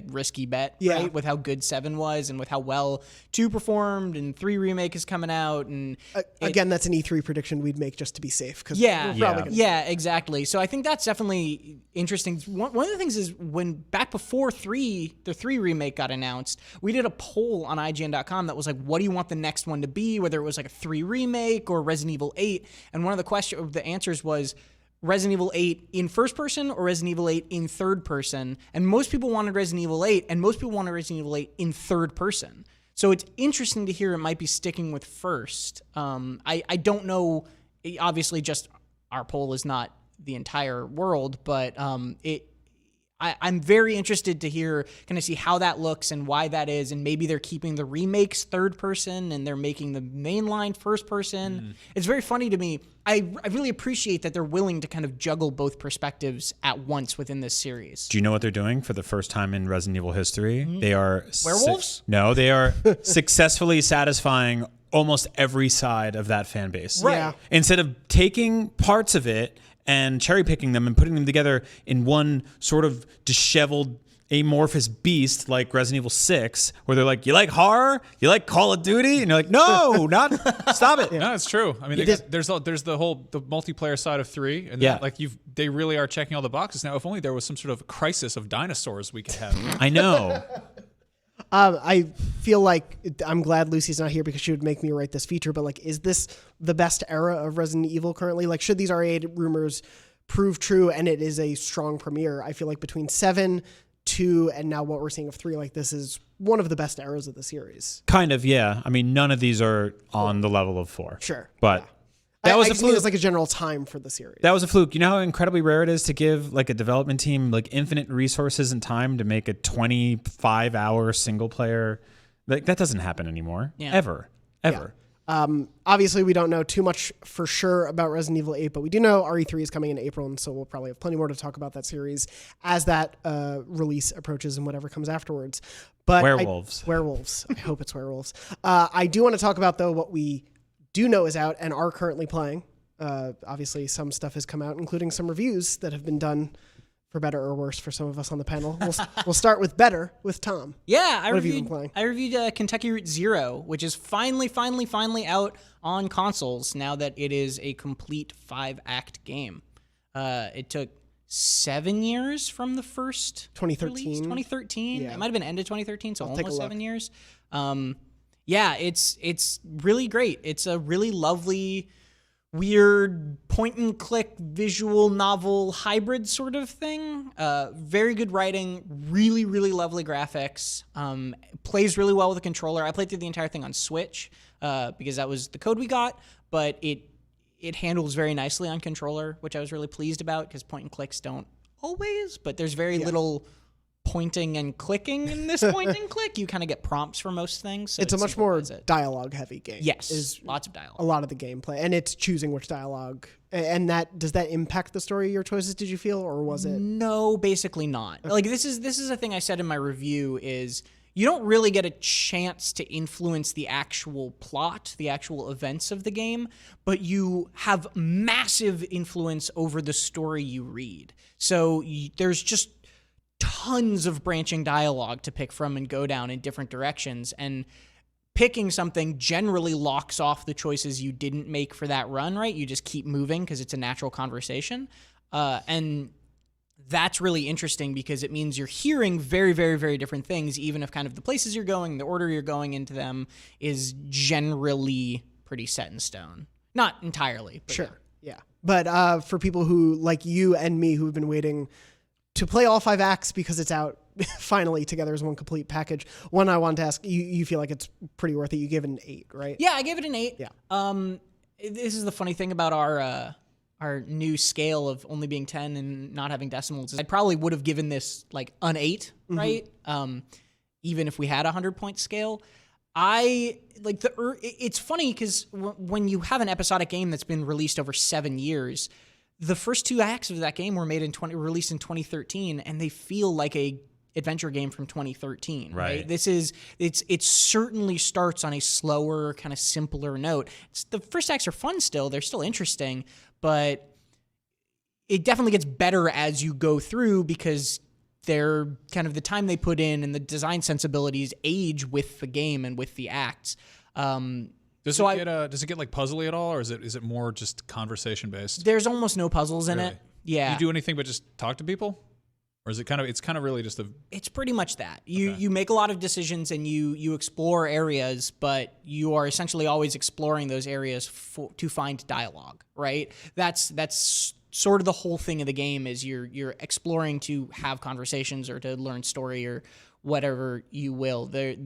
risky bet, right? With how good 7 was and with how well 2 performed and 3 remake is coming out, and Again, that's an E3 prediction we'd make just to be safe. Yeah, exactly. So I think that's definitely interesting. One of the things is when back before the 3 remake got announced, we did a poll on IGN.com that was like, what do you want the next one to be? Whether it was like a 3 remake or Resident Evil 8. And one of the answers was Resident Evil 8 in first person or Resident Evil 8 in third person. And most people wanted Resident Evil 8, and most people wanted Resident Evil 8 in third person. So it's interesting to hear it might be sticking with first. I don't know. Obviously, just our poll is not the entire world, but I'm very interested to hear, kind of see how that looks and why that is, and maybe they're keeping the remakes third person and they're making the mainline first person. It's very funny to me. I really appreciate that they're willing to kind of juggle both perspectives at once within this series. Do you know what they're doing for the first time in Resident Evil history? They are werewolves? No, they are successfully satisfying almost every side of that fan base. Right. Yeah. Instead of taking parts of it and cherry picking them and putting them together in one sort of disheveled, amorphous beast like Resident Evil 6, where they're like, you like horror? You like Call of Duty? And you're like, no, stop it. No, it's true. I mean, there's the multiplayer side of 3, and Yeah. they really are checking all the boxes now. If only there was some sort of crisis of dinosaurs we could have. I know. I feel like I'm glad Lucy's not here because she would make me write this feature. But like, is this the best era of Resident Evil currently? Like, should these RA rumors prove true and it is a strong premiere? I feel like between 7, 2, and now what we're seeing of 3, like this is one of the best eras of the series. Kind of, yeah. I mean, none of these are on the level of 4. Sure, But that was I a just mean fluke. it's like a general time for the series. That was a fluke. You know how incredibly rare it is to give like a development team like infinite resources and time to make a 25-hour single player? Like that doesn't happen anymore. Yeah. Ever. Obviously, we don't know too much for sure about Resident Evil 8, but we do know RE3 is coming in April, and so we'll probably have plenty more to talk about that series as that release approaches and whatever comes afterwards. But Werewolves. Werewolves. I hope it's werewolves. I do want to talk about, though, what we do know is out and are currently playing. Obviously, some stuff has come out, including some reviews that have been done for better or worse for some of us on the panel. We'll start with better with Tom. Yeah, What have you been playing? I reviewed Kentucky Route Zero, which is finally out on consoles now that it is a complete 5-act game. It took 7 years from the first 2013. release. 2013. Yeah. It might have been end of 2013, so I'll take a almost look. 7 years. Yeah, it's really great. It's a really lovely, weird point and click visual novel hybrid sort of thing. Very good writing, really, really lovely graphics. Plays really well with a controller. I played through the entire thing on Switch because that was the code we got, but it handles very nicely on controller, which I was really pleased about because point and clicks don't always, but there's very little pointing and clicking in this point and click. You kind of get prompts for most things. So It's a much more simplifies it. dialogue-heavy game. Yes, Is lots of dialogue. a lot of the gameplay, and it's choosing which dialogue. And does that impact the story of your choices? Did you feel, or was it? No, basically not. Okay. Like this is a thing I said in my review is you don't really get a chance to influence the actual plot, the actual events of the game, but you have massive influence over the story you read. So there's just tons of branching dialogue to pick from and go down in different directions, and picking something generally locks off the choices you didn't make for that run, right? You just keep moving because it's a natural conversation. And that's really interesting because it means you're hearing very, very, very different things, even if kind of the places you're going, the order you're going into them is generally pretty set in stone. Not entirely, but Sure. Yeah. But for people who, like you and me, who've been waiting to play all 5 acts because it's out finally together as one complete package, one I wanted to ask, you feel like it's pretty worth it. You gave it an 8, right? Yeah, I gave it an 8. Yeah. This is the funny thing about our new scale of only being 10 and not having decimals. I probably would have given this like an 8, right? Even if we had a 100-point scale. It's funny because when you have an episodic game that's been released over 7 years, the first 2 acts of that game were released in 2013, and they feel like a adventure game from 2013. Right? It certainly starts on a slower, kind of simpler note. The first acts are fun still; they're still interesting, but it definitely gets better as you go through because they're kind of the time they put in and the design sensibilities age with the game and with the acts. Does it get like puzzly at all, or is it more just conversation based? There's almost no puzzles in it. Yeah. Do you do anything but just talk to people, or is it it's kind of really just a? It's pretty much that. You make a lot of decisions and you explore areas, but you are essentially always exploring those areas to find dialogue. Right. That's sort of the whole thing of the game is you're exploring to have conversations or to learn story or whatever you will. There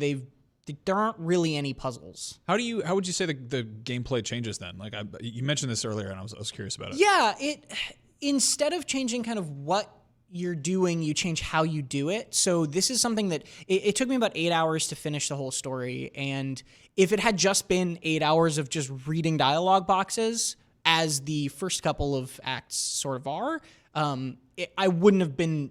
aren't really any puzzles. How would you say the gameplay changes then? Like you mentioned this earlier, and I was curious about it. Yeah, instead of changing kind of what you're doing, you change how you do it. So this is something that it took me about 8 hours to finish the whole story. And if it had just been 8 hours of just reading dialogue boxes, as the first couple of acts sort of are, I wouldn't have been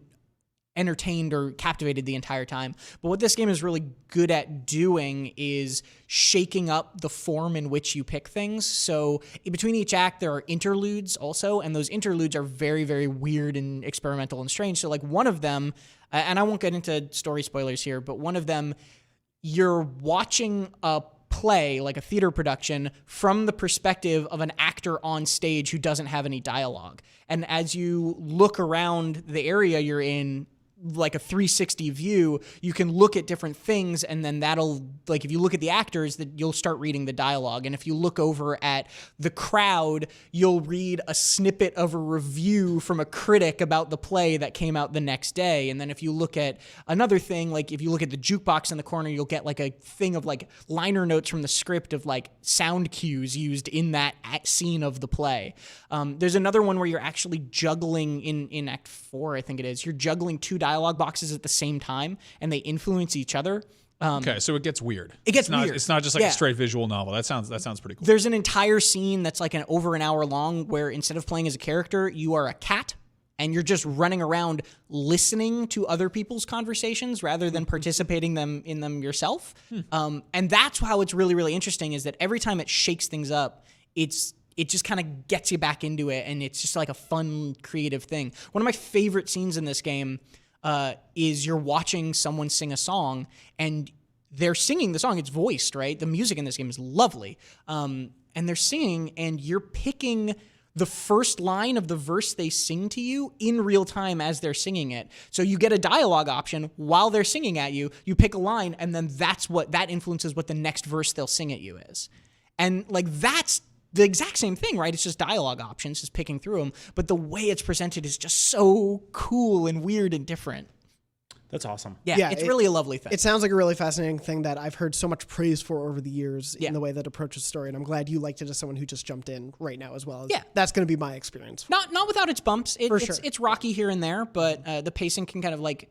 entertained or captivated the entire time. But what this game is really good at doing is shaking up the form in which you pick things. So in between each act, there are interludes also, and those interludes are very, very weird and experimental and strange. So like one of them, and I won't get into story spoilers here, but one of them, you're watching a play, like a theater production, from the perspective of an actor on stage who doesn't have any dialogue. And as you look around the area you're in, like a 360 view, you can look at different things, and then that'll, like, if you look at the actors, that you'll start reading the dialogue. And if you look over at the crowd, you'll read a snippet of a review from a critic about the play that came out the next day. And then if you look at another thing, like if you look at the jukebox in the corner, you'll get like a thing of like liner notes from the script of like sound cues used in that scene of the play. There's another one where you're actually juggling in Act 4, I think it is. You're juggling two dialogue boxes at the same time, and they influence each other. Okay, so it gets weird. It gets weird. It's not just like a straight visual novel. That sounds pretty cool. There's an entire scene that's like over an hour long where instead of playing as a character, you are a cat, and you're just running around listening to other people's conversations rather than participating in them yourself. And that's how it's really, really interesting, is that every time it shakes things up, it just kind of gets you back into it, and it's just like a fun, creative thing. One of my favorite scenes in this game is you're watching someone sing a song, and they're singing the song. It's voiced, right? The music in this game is lovely. And they're singing, and you're picking the first line of the verse they sing to you in real time as they're singing it. So you get a dialogue option while they're singing at you. You pick a line, and then that influences what the next verse they'll sing at you is. And like that's the exact same thing, right? It's just dialogue options, just picking through them. But the way it's presented is just so cool and weird and different. That's awesome. Yeah, it's really a lovely thing. It sounds like a really fascinating thing that I've heard so much praise for over the years in the way that approaches story. And I'm glad you liked it as someone who just jumped in right now as well. Yeah. That's going to be my experience. Not without its bumps. For sure. It's rocky here and there, but the pacing can kind of like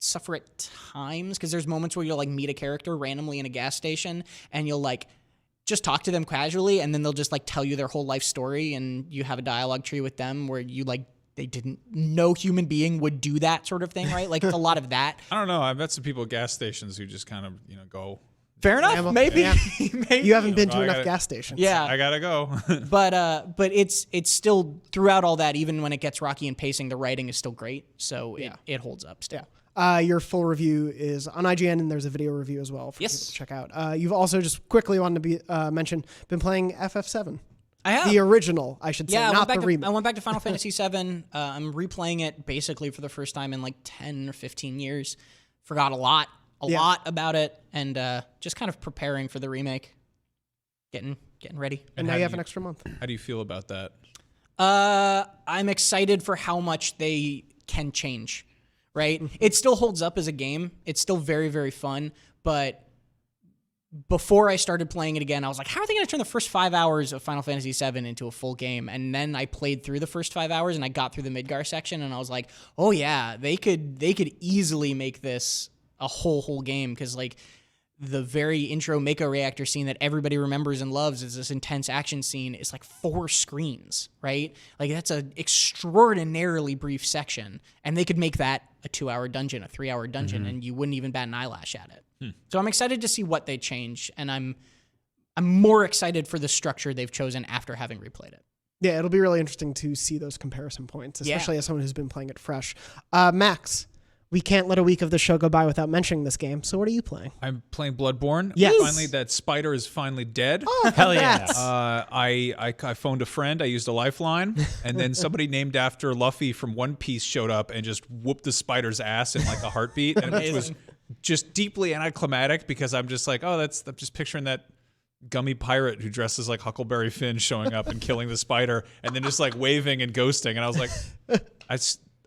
suffer at times, because there's moments where you'll like meet a character randomly in a gas station, and you'll like just talk to them casually, and then they'll just like tell you their whole life story, and you have a dialogue tree with them where you like, no human being would do that sort of thing, right? Like it's a lot of that. I don't know. I've met some people at gas stations who just kind of, go. Fair enough. Maybe. Maybe. You haven't been to enough gas stations. Yeah. I gotta go. but it's still, throughout all that, even when it gets rocky in pacing, the writing is still great. So it holds up still. Yeah. Your full review is on IGN, and there's a video review as well for people to check out. You've also, just quickly wanted to mention, been playing FF7. I have. The original, I should say, not the remake. I went back to Final Fantasy VII. I'm replaying it basically for the first time in like 10 or 15 years. Forgot a lot about it, and just kind of preparing for the remake. Getting ready. And now you have an extra month. How do you feel about that? I'm excited for how much they can change, right? It still holds up as a game. It's still very, very fun, but before I started playing it again, I was like, how are they going to turn the first 5 hours of Final Fantasy VII into a full game? And then I played through the first 5 hours, and I got through the Midgar section, and I was like, oh yeah, they could easily make this a whole game, because like the very intro Mako reactor scene that everybody remembers and loves is this intense action scene. It's like 4 screens, right? Like that's an extraordinarily brief section, and they could make that a 2-hour dungeon, a 3-hour dungeon, and you wouldn't even bat an eyelash at it. So I'm excited to see what they change, and I'm more excited for the structure they've chosen after having replayed it. Yeah, it'll be really interesting to see those comparison points, especially as someone who's been playing it fresh. Max, we can't let a week of the show go by without mentioning this game. So what are you playing? I'm playing Bloodborne. Yes. Finally, that spider is finally dead. Oh, Hell yeah. congrats. I phoned a friend. I used a lifeline, and then somebody named after Luffy from One Piece showed up and just whooped the spider's ass in like a heartbeat, and it was just deeply anticlimactic, because I'm just like, I'm just picturing that gummy pirate who dresses like Huckleberry Finn showing up and killing the spider, and then just like waving and ghosting, and I was like,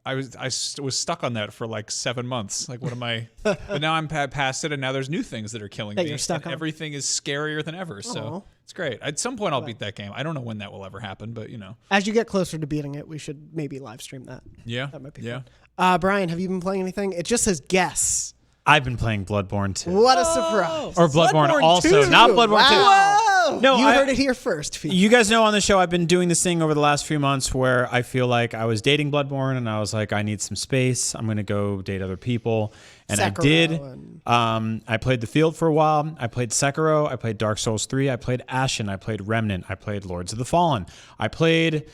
I was stuck on that for like 7 months. Like, what am I? But now I'm past it, and now there's new things that are killing me. You're stuck on. Everything is scarier than ever. So It's great. At some point, I'll beat that game. I don't know when that will ever happen, but As you get closer to beating it, we should maybe live stream that. Yeah. That might be fun. Brian, have you been playing anything? It just says guess. I've been playing Bloodborne 2. What a surprise. Or Bloodborne also. 2. Not Bloodborne 2. Wow. No, you heard it here first. Pete. You guys know on the show I've been doing this thing over the last few months where I feel like I was dating Bloodborne and I was like, I need some space. I'm going to go date other people. And Sekiro I did. and- I played The Field for a while. I played Sekiro. I played Dark Souls 3. I played Ashen. I played Remnant. I played Lords of the Fallen. I played...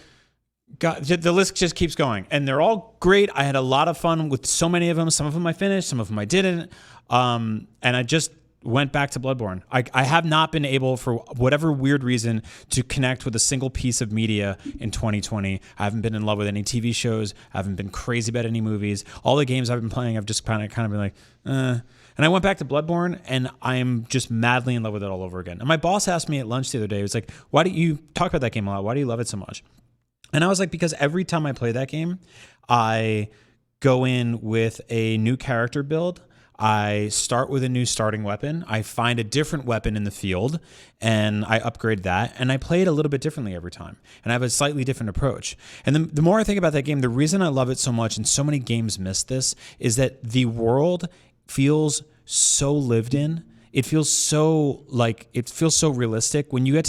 God, the list just keeps going. And they're all great. I had a lot of fun with so many of them. Some of them I finished. Some of them I didn't. And I just went back to Bloodborne. I have not been able, for whatever weird reason, to connect with a single piece of media in 2020. I haven't been in love with any TV shows. I haven't been crazy about any movies. All the games I've been playing, I've just kind of been like, And I went back to Bloodborne, and I am just madly in love with it all over again. And my boss asked me at lunch the other day, he was like, why do you talk about that game a lot? Why do you love it so much? And I was like, because every time I play that game, I go in with a new character build. I start with a new starting weapon. I find a different weapon in the field and I upgrade that. And I play it a little bit differently every time. And I have a slightly different approach. And the more I think about that game, the reason I love it so much, and so many games miss this, is that the world feels so lived in. It feels so realistic. When you get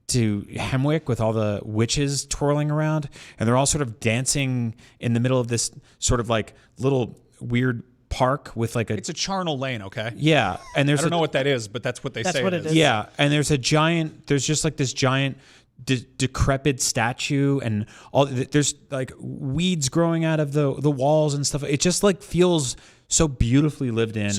to Hemwick with all the witches twirling around and they're all sort of dancing in the middle of this sort of like little weird park with like it's a charnel lane, okay? Yeah, and there's I don't know what that is, but that's what they say what it it is. is. Yeah, and there's just like this giant decrepit statue, and all there's like weeds growing out of the walls and stuff. It just like feels so beautifully lived in.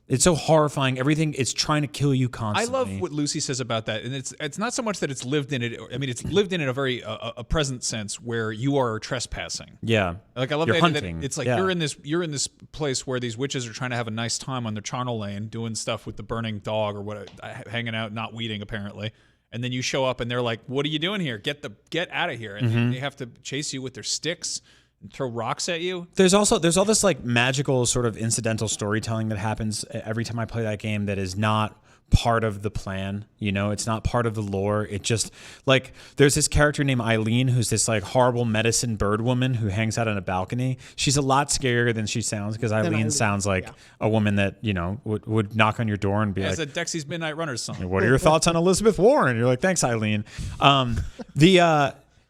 It's so horrifying. Everything is trying to kill you constantly. I love what Lucy says about that, and it's not so much that it's lived in it. I mean, it's lived in a very a present sense where you are trespassing. Yeah, like I love you're the idea hunting. that it's like you're in this place where these witches are trying to have a nice time on their charnel lane, doing stuff with the burning dog or what, hanging out, not weeding apparently. And then you show up and they're like, "What are you doing here? Get out of here!" And they have to chase you with their sticks and throw rocks at you. There's all this like magical sort of incidental storytelling that happens every time I play that game that is not part of the plan. It's not part of the lore. It just like there's this character named Eileen who's this like horrible medicine bird woman who hangs out on a balcony. She's a lot scarier than she sounds because Eileen sounds like a woman that would knock on your door and be As like, a Dexy's Midnight Runners song. "What are your thoughts on Elizabeth Warren?" You're like, "Thanks, Eileen."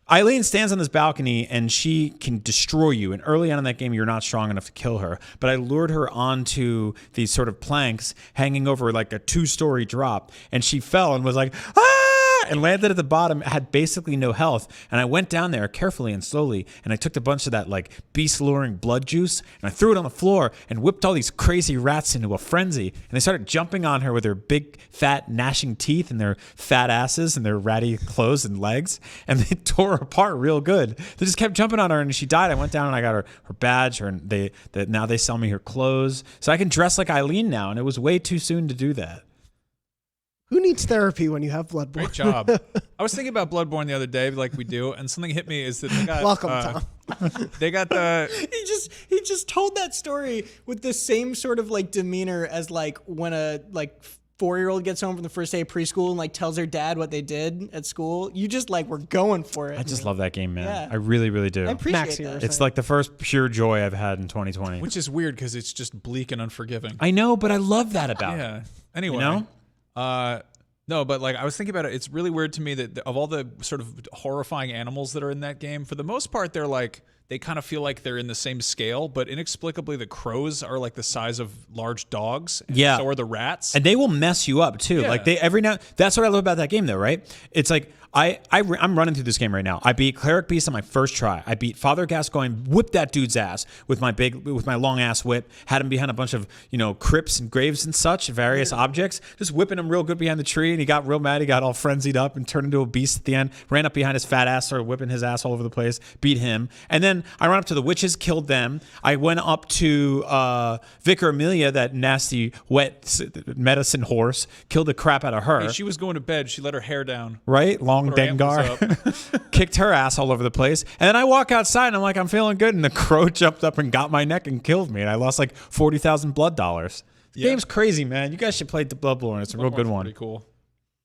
Eileen stands on this balcony and she can destroy you. And early on in that game, you're not strong enough to kill her. But I lured her onto these sort of planks hanging over like a 2-story drop. And she fell and was like, "Ah!" and landed at the bottom, had basically no health. And I went down there carefully and slowly. And I took a bunch of that like beast luring blood juice and I threw it on the floor and whipped all these crazy rats into a frenzy. And they started jumping on her with their big, fat, gnashing teeth and their fat asses and their ratty clothes and legs. And they tore her apart real good. They just kept jumping on her and she died. I went down and I got her badge, now they sell me her clothes. So I can dress like Eileen now. And it was way too soon to do that. Who needs therapy when you have Bloodborne? Great job. I was thinking about Bloodborne the other day, like we do, and something hit me is that they got Welcome, Tom. They got the He just told that story with the same sort of like demeanor as like when a like 4-year-old gets home from the first day of preschool and like tells their dad what they did at school. You just like were going for it. I just love that game, man. Yeah. I really, really do. I appreciate Max, you were that. saying. It's like the first pure joy I've had in 2020. which is weird because it's just bleak and unforgiving. I know, but I love that about it. Yeah. Anyway, no, but like I was thinking about it. It's really weird to me that of all the sort of horrifying animals that are in that game, for the most part, they kind of feel like they're in the same scale, but inexplicably the crows are like the size of large dogs. And Yeah. so are the rats. And they will mess you up too. Yeah. Like that's what I love about that game though, right? It's like I'm running through this game right now. I beat Cleric Beast on my first try. I beat Father Gascoigne, whipped that dude's ass with my long ass whip, had him behind a bunch of, crypts and graves and such, various objects, just whipping him real good behind the tree, and he got real mad, he got all frenzied up and turned into a beast at the end, ran up behind his fat ass, started whipping his ass all over the place, beat him. And then I ran up to the witches, killed them. I went up to Vicar Amelia, that nasty wet medicine horse, killed the crap out of her. Hey, she was going to bed. She let her hair down. Right? Long Put her antlers Dengar. Kicked her ass all over the place. And then I walk outside and I'm like, I'm feeling good. And the crow jumped up and got my neck and killed me. And I lost like 40,000 blood dollars. The game's crazy, man. You guys should play the Bloodborne. It's a real good one. Pretty cool.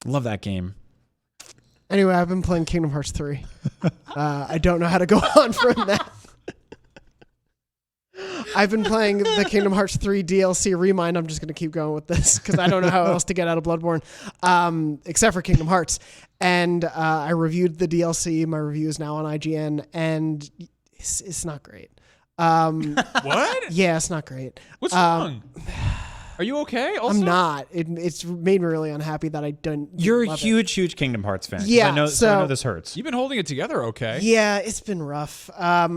Love that game. Anyway, I've been playing Kingdom Hearts 3. I don't know how to go on from that. I've been playing the Kingdom Hearts 3 DLC Remind. I'm just going to keep going with this because I don't know how else to get out of Bloodborne, except for Kingdom Hearts. And I reviewed the DLC. My review is now on IGN, and it's not great. What? Yeah, it's not great. What's wrong? Are you okay? Also? I'm not. It's made me really unhappy that I don't. You're a love huge Kingdom Hearts fan. Yeah, I know this hurts. You've been holding it together okay. Yeah, it's been rough.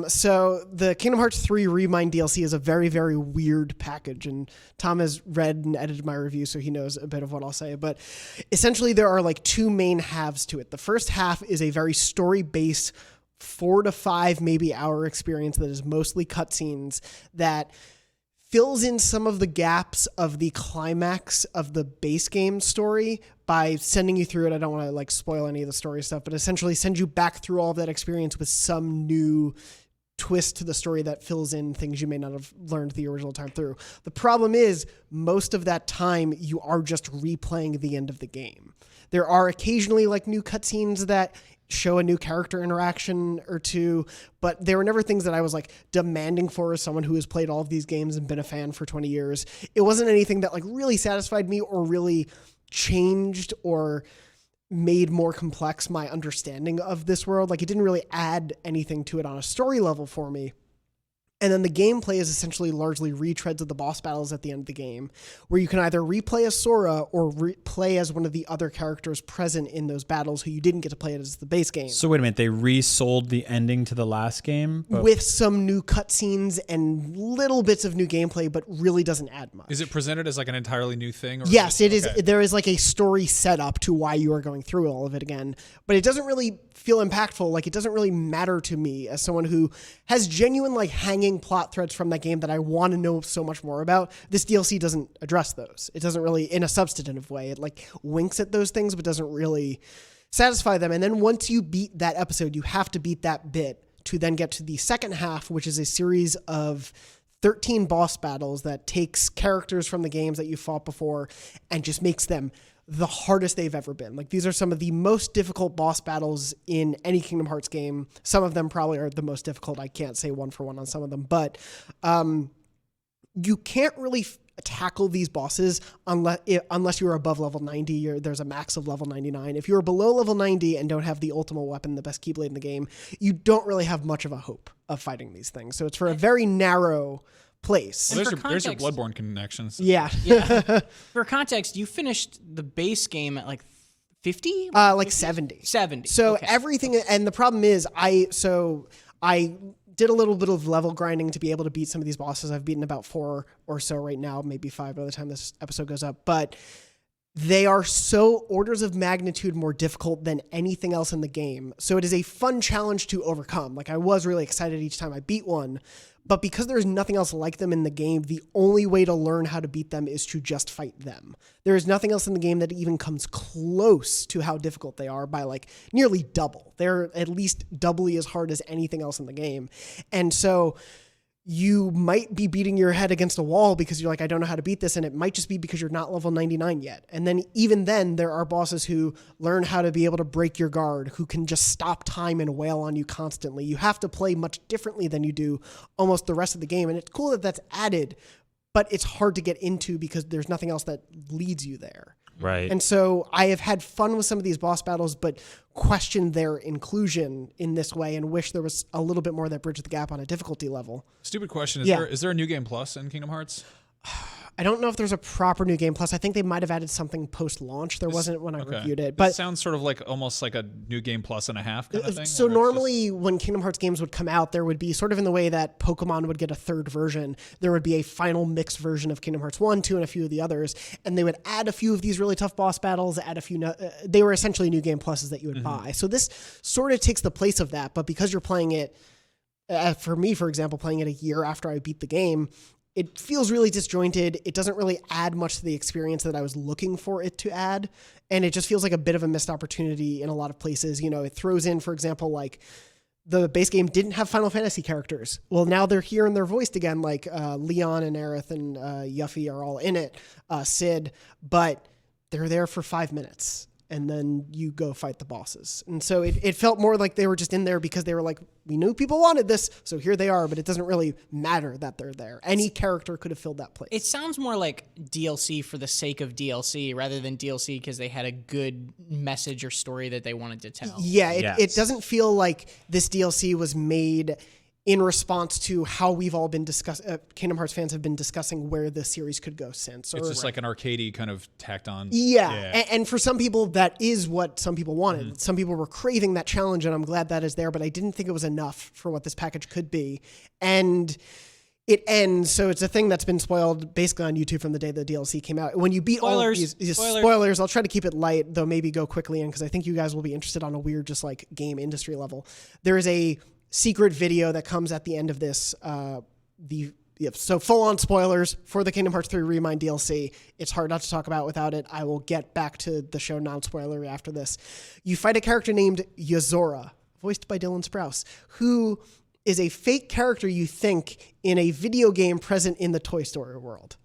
So the Kingdom Hearts 3 Remind DLC is a very, very weird package, and Tom has read and edited my review, so he knows a bit of what I'll say. But essentially, there are like two main halves to it. The first half is a very story-based 4 to 5, maybe hour experience that is mostly cutscenes that fills in some of the gaps of the climax of the base game story by sending you through it. I don't want to like spoil any of the story stuff, but essentially send you back through all of that experience with some new twist to the story that fills in things you may not have learned the original time through. The problem is most of that time you are just replaying the end of the game. There are occasionally like new cutscenes that show a new character interaction or two, but they were never things that I was like demanding for as someone who has played all of these games and been a fan for 20 years. It wasn't anything that like really satisfied me or really changed or made more complex my understanding of this world. Like it didn't really add anything to it on a story level for me. And then the gameplay is essentially largely retreads of the boss battles at the end of the game, where you can either replay as Sora or play as one of the other characters present in those battles who you didn't get to play as the base game. So wait a minute, they resold the ending to the last game? With some new cutscenes and little bits of new gameplay, but really doesn't add much. Is it presented as like an entirely new thing? Or yes, it is. Okay. There is like a story set up to why you are going through all of it again, but it doesn't really feel impactful. Like it doesn't really matter to me as someone who has genuine like hanging plot threads from that game that I want to know so much more about. This DLC doesn't address those. It doesn't really, in a substantive way, it like winks at those things, but doesn't really satisfy them. And then once you beat that episode, you have to beat that bit to then get to the second half, which is a series of 13 boss battles that takes characters from the games that you fought before and just makes them the hardest they've ever been. Like these are some of the most difficult boss battles in any Kingdom Hearts game. Some of them probably are the most difficult. I can't say one for one on some of them, but you can't really tackle these bosses unless you're above level 90. There's a max of level 99. If you're below level 90 and don't have the ultimate weapon, the best Keyblade in the game, you don't really have much of a hope of fighting these things. So it's for a very narrow place. Well, there's your Bloodborne connections. Yeah. For context, you finished the base game at like 50? Like 70. 70. So okay. Everything, and the problem is I did a little bit of level grinding to be able to beat some of these bosses. I've beaten about 4 or so right now, maybe 5 by the time this episode goes up, but they are so orders of magnitude more difficult than anything else in the game. So it is a fun challenge to overcome. Like I was really excited each time I beat one, but because there's nothing else like them in the game, the only way to learn how to beat them is to just fight them. There is nothing else in the game that even comes close to how difficult they are by like nearly double. They're at least doubly as hard as anything else in the game. And so you might be beating your head against a wall because you're like, I don't know how to beat this. And it might just be because you're not level 99 yet. And then even then there are bosses who learn how to be able to break your guard, who can just stop time and wail on you constantly. You have to play much differently than you do almost the rest of the game. And it's cool that that's added, but it's hard to get into because there's nothing else that leads you there. Right. And so I have had fun with some of these boss battles, but questioned their inclusion in this way and wish there was a little bit more that bridged the gap on a difficulty level. Stupid question. Yeah. Is there a New Game Plus in Kingdom Hearts? I don't know if there's a proper New Game Plus. I think they might have added something post-launch. There wasn't when I reviewed it. But it sounds sort of like almost like a New Game Plus and a half kind of thing. So normally when Kingdom Hearts games would come out, there would be sort of in the way that Pokemon would get a third version, there would be a final mixed version of Kingdom Hearts 1, 2, and a few of the others. And they would add a few of these really tough boss battles, add a few, they were essentially New Game Pluses that you would buy. So this sort of takes the place of that. But because you're playing it, for me, for example, playing it a year after I beat the game, it feels really disjointed. It doesn't really add much to the experience that I was looking for it to add. And it just feels like a bit of a missed opportunity in a lot of places. You know, it throws in, for example, like the base game didn't have Final Fantasy characters. Well, now they're here and they're voiced again, like Leon and Aerith and Yuffie are all in it, Sid, but they're there for 5 minutes. and then you go fight the bosses. And so it felt more like they were just in there because they were like, we knew people wanted this, so here they are, but it doesn't really matter that they're there. Any character could have filled that place. It sounds more like DLC for the sake of DLC rather than DLC because they had a good message or story that they wanted to tell. Yeah, it doesn't feel like this DLC was made in response to how we've all been Kingdom Hearts fans have been discussing where the series could go since. It's just like an arcadey kind of tacked on. Yeah. And for some people, that is what some people wanted. Mm-hmm. Some people were craving that challenge, and I'm glad that is there, but I didn't think it was enough for what this package could be. And it ends, so it's a thing that's been spoiled basically on YouTube from the day the DLC came out. When you beat all of these spoilers, I'll try to keep it light, though maybe go quickly in, because I think you guys will be interested on a weird, just like game industry level. There is a secret video that comes at the end of this. So full-on spoilers for the Kingdom Hearts 3 Remind DLC. It's hard not to talk about without it. I will get back to the show non-spoilery after this. You fight a character named Yozora, voiced by Dylan Sprouse, who is a fake character you think in a video game present in the Toy Story world.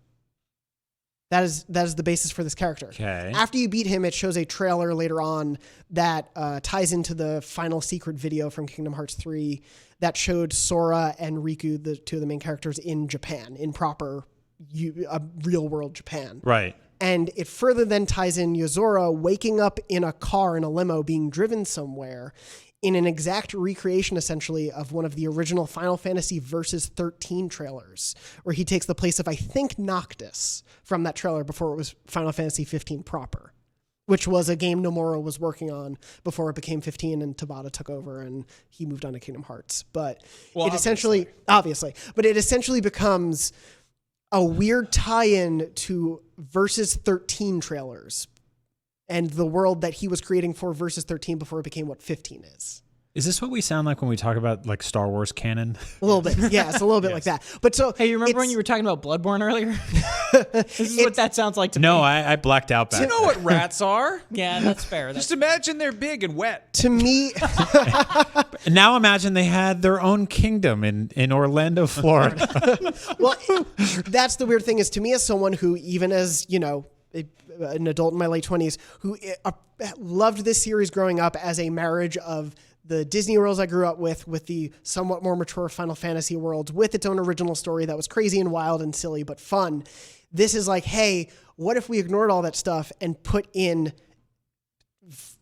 That is the basis for this character. Okay. After you beat him, it shows a trailer later on that ties into the final secret video from Kingdom Hearts 3 that showed Sora and Riku, the two of the main characters, in Japan, in proper real-world Japan. Right. And it further then ties in Yozora waking up in a car in a limo being driven somewhere in an exact recreation, essentially, of one of the original Final Fantasy Versus 13 trailers, where he takes the place of, I think, Noctis from that trailer before it was Final Fantasy 15 proper, which was a game Nomura was working on before it became 15 and Tabata took over and he moved on to Kingdom Hearts. But it essentially becomes a weird tie-in to Versus 13 trailers and the world that he was creating for Versus 13 before it became what 15 is. Is this what we sound like when we talk about like Star Wars canon? A little bit. Yeah, it's a little bit like that. But so hey, you remember when you were talking about Bloodborne earlier? This is what that sounds like to me. No, I blacked out back Do you know what rats are? Yeah, that's fair. Just imagine they're big and wet. To me, now imagine they had their own kingdom in Orlando, Florida. well, that's the weird thing is to me as someone who, even as, an adult in my late 20s, who loved this series growing up as a marriage of the Disney worlds I grew up with the somewhat more mature Final Fantasy worlds, with its own original story that was crazy and wild and silly but fun. This is like, hey, what if we ignored all that stuff and put in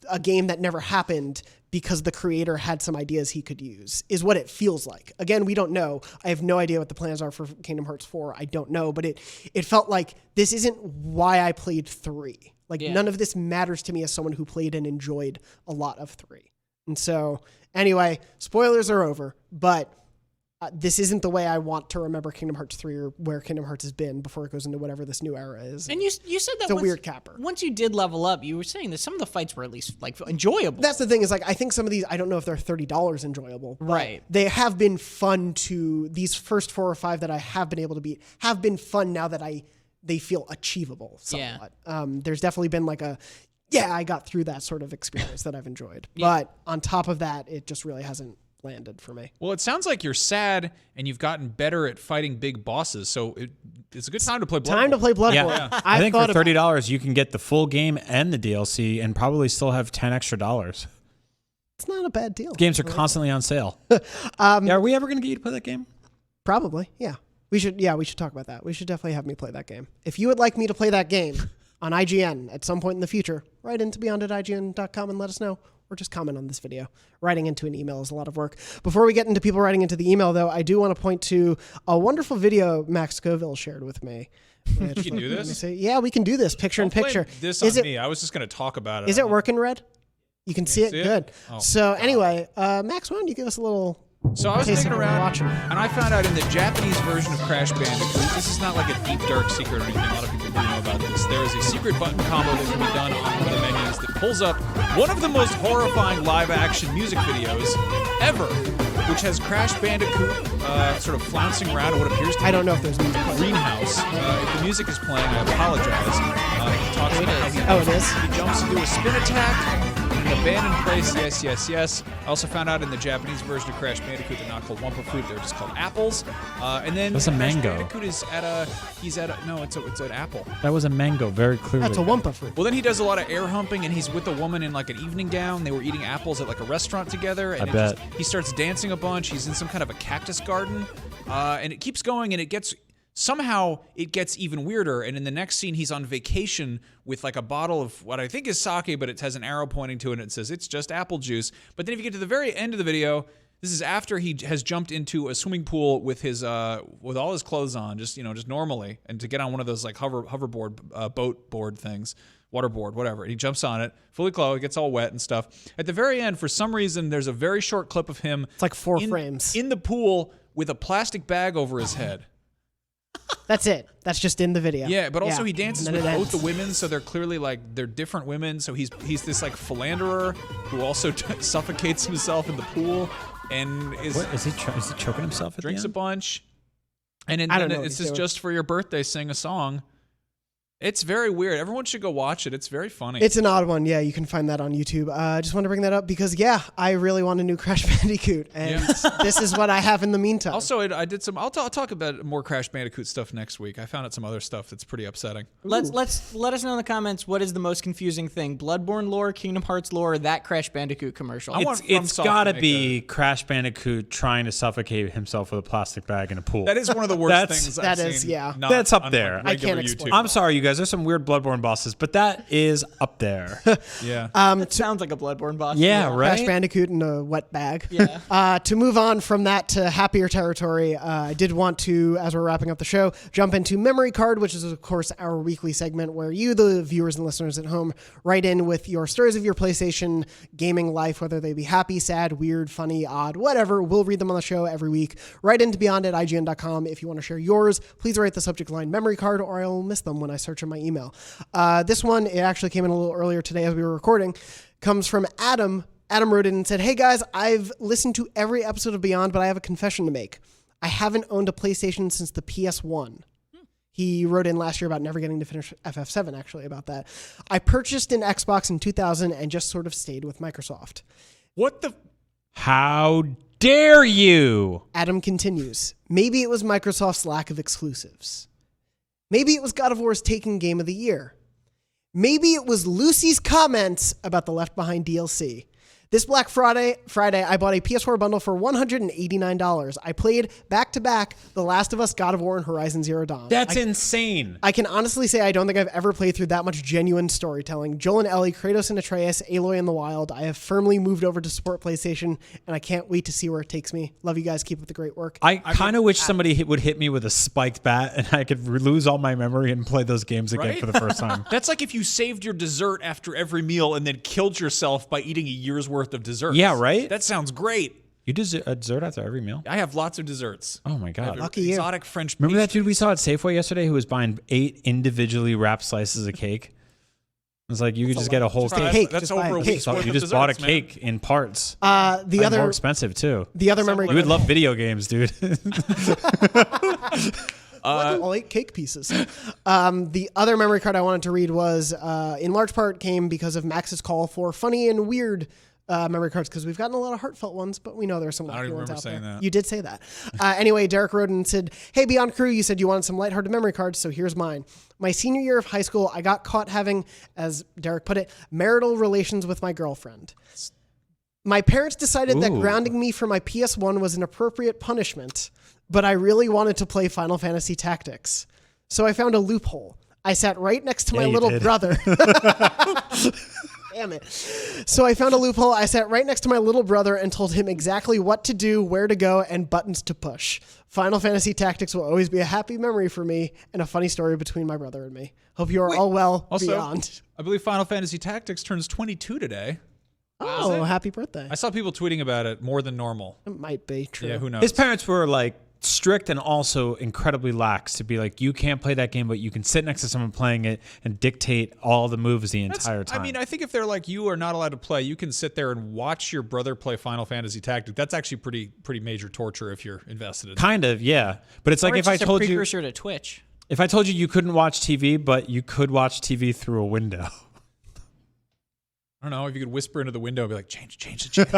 a game that never happened because the creator had some ideas he could use, is what it feels like. Again, we don't know. I have no idea what the plans are for Kingdom Hearts 4. I don't know, but it felt like this isn't why I played 3. None of this matters to me as someone who played and enjoyed a lot of 3. And so, anyway, spoilers are over, but this isn't the way I want to remember Kingdom Hearts 3 or where Kingdom Hearts has been before it goes into whatever this new era is. And you said that it's a weird capper. Once you did level up, you were saying that some of the fights were at least enjoyable. That's the thing is I think some of these, I don't know if they're $30 enjoyable, but right. They have been fun these first 4 or 5 that I have been able to beat have been fun now that they feel achievable somewhat. Yeah. There's definitely been I got through that sort of experience that I've enjoyed. Yeah. But on top of that, it just really hasn't landed for me. Well, it sounds like you're sad and you've gotten better at fighting big bosses, so it's a good time to play Bloodborne. Yeah. I think for $30 you can get the full game and the DLC and probably still have $10 extra. It's not a bad deal. Games are constantly on sale. Are we ever going to get you to play that game? Probably, yeah. We should talk about that. We should definitely have me play that game. If you would like me to play that game on IGN at some point in the future, write into beyond@ign.com and let us know, or just comment on this video. Writing into an email is a lot of work. Before we get into people writing into the email, though, I do want to point to a wonderful video Max Scoville shared with me. You can do this? Yeah, we can do this, picture in picture. This on me. I was just going to talk about it. Is it working, Red? You can see it? Good. Oh, so anyway, Max, why don't you give us a little... So I was digging around, and I found out in the Japanese version of Crash Bandicoot, this is not like a deep, dark secret or anything. A lot of people don't know about this. There is a secret button combo that can be done on one of the menus that pulls up one of the most horrifying live-action music videos ever, which has Crash Bandicoot sort of flouncing around in what appears to be a greenhouse. If the music is playing, I apologize. He talks about how he jumps into a spin attack. An abandoned place, yes, yes, yes. I also found out in the Japanese version of Crash Bandicoot, they're not called Wumpa fruit, they're just called apples. And then That's a Crash mango. Bandicoot is it's an apple. That was a mango, very clearly. That's a Wumpa fruit. Well, then he does a lot of air humping, and he's with a woman in like an evening gown. They were eating apples at like a restaurant together. And I bet. he starts dancing a bunch. He's in some kind of a cactus garden, and it keeps going, and it gets even weirder. And in the next scene, he's on vacation with like a bottle of what I think is sake, but it has an arrow pointing to it, and it says it's just apple juice. But then if you get to the very end of the video, this is after he has jumped into a swimming pool with his with all his clothes on, just normally, and to get on one of those like hoverboard boat board things, waterboard, whatever. And he jumps on it, fully clothed, gets all wet and stuff. At the very end, for some reason, there's a very short clip of him. It's like 4 frames. In the pool with a plastic bag over his head. That's it. That's just in the video. Yeah, but also he dances And then with it both ends. the women, so they're clearly like they're different women. So he's this like philanderer who also suffocates himself in the pool and is he choking himself at drinks the a end? bunch, and I don't know then what it he's says doing. just for your birthday, sing a song. It's very weird. Everyone should go watch it. It's very funny. It's an odd one. Yeah, you can find that on YouTube. I just want to bring that up because, yeah, I really want a new Crash Bandicoot, and this is what I have in the meantime. Also, I did some. I'll talk about more Crash Bandicoot stuff next week. I found out some other stuff that's pretty upsetting. Let us know in the comments what is the most confusing thing: Bloodborne lore, Kingdom Hearts lore, or that Crash Bandicoot commercial. It's got to be Crash Bandicoot trying to suffocate himself with a plastic bag in a pool. That is one of the worst things that I've is, seen. yeah. Not That's up on, there. like, I regular can't explain. YouTube. I'm sorry, you guys. There's some weird Bloodborne bosses, but that is up there. Yeah. That sounds like a Bloodborne boss. Yeah, right. Crash Bandicoot in a wet bag. Yeah. To move on from that to happier territory, I did want to, as we're wrapping up the show, jump into Memory Card, which is, of course, our weekly segment where you, the viewers and listeners at home, write in with your stories of your PlayStation gaming life, whether they be happy, sad, weird, funny, odd, whatever. We'll read them on the show every week. Write into beyond@ign.com if you want to share yours. Please write the subject line Memory Card, or I will miss them when I search in my email. This one, it actually came in a little earlier today as we were recording, comes from Adam. Adam wrote in and said, "Hey guys, I've listened to every episode of Beyond, but I have a confession to make. I haven't owned a PlayStation since the PS1. He wrote in last year about never getting to finish FF7, actually, about that. I purchased an Xbox in 2000 and just sort of stayed with Microsoft. What the? How dare you? Adam continues, maybe it was Microsoft's lack of exclusives. Maybe it was God of War's Taken Game of the Year. Maybe it was Lucy's comments about the Left Behind DLC. This Black Friday, I bought a PS4 bundle for $189. I played back-to-back The Last of Us, God of War, and Horizon Zero Dawn. That's insane. I can honestly say I don't think I've ever played through that much genuine storytelling. Joel and Ellie, Kratos and Atreus, Aloy in the Wild. I have firmly moved over to support PlayStation, and I can't wait to see where it takes me. Love you guys. Keep up the great work. I kind of wish somebody would hit me with a spiked bat and I could lose all my memory and play those games again Right? for the first time. That's like if you saved your dessert after every meal and then killed yourself by eating a year's worth of desserts. Yeah, right? That sounds great. You do a dessert after every meal? I have lots of desserts. Oh my God. Lucky you. Exotic French Remember that pastry. dude we saw at Safeway yesterday who was buying 8 individually wrapped slices of cake? It's like you could just get a whole That's- cake. That's Just buy over a a cake. week's So worth you of just bought a desserts, man. cake in parts. The And more other expensive too. the other memory You would love video games, dude. all 8 cake pieces. The other memory card I wanted to read was, in large part, came because of Max's call for funny and weird memory cards, because we've gotten a lot of heartfelt ones, but we know there are some I don't wacky even ones remember out saying there. that. You did say that. Anyway, Derek wrote and said, "Hey, Beyond Crew, you said you wanted some lighthearted memory cards, so here's mine. My senior year of high school, I got caught having, as Derek put it, marital relations with my girlfriend. My parents decided that Ooh. grounding me for my PS1 was an appropriate punishment, but I really wanted to play Final Fantasy Tactics. So I found a loophole. I sat right next to my you little did. brother." Damn it. So I found a loophole. I sat right next to my little brother and told him exactly what to do, where to go, and buttons to push. Final Fantasy Tactics will always be a happy memory for me and a funny story between my brother and me. Hope you are all well Also, beyond. I believe Final Fantasy Tactics turns 22 today. Oh, happy birthday. I saw people tweeting about it more than normal. It might be true. Yeah, who knows? His parents were like strict and also incredibly lax to be like, you can't play that game, but you can sit next to someone playing it and dictate all the moves the entire time. I mean, I think if they're like, you are not allowed to play, you can sit there and watch your brother play Final Fantasy Tactics. That's actually pretty major torture if you're invested in it. kind of, yeah. But it's like Or if it's I just a told you, precursor to Twitch. if I told you you couldn't watch TV, but you could watch TV through a window. I don't know if you could whisper into the window and be like, change the channel.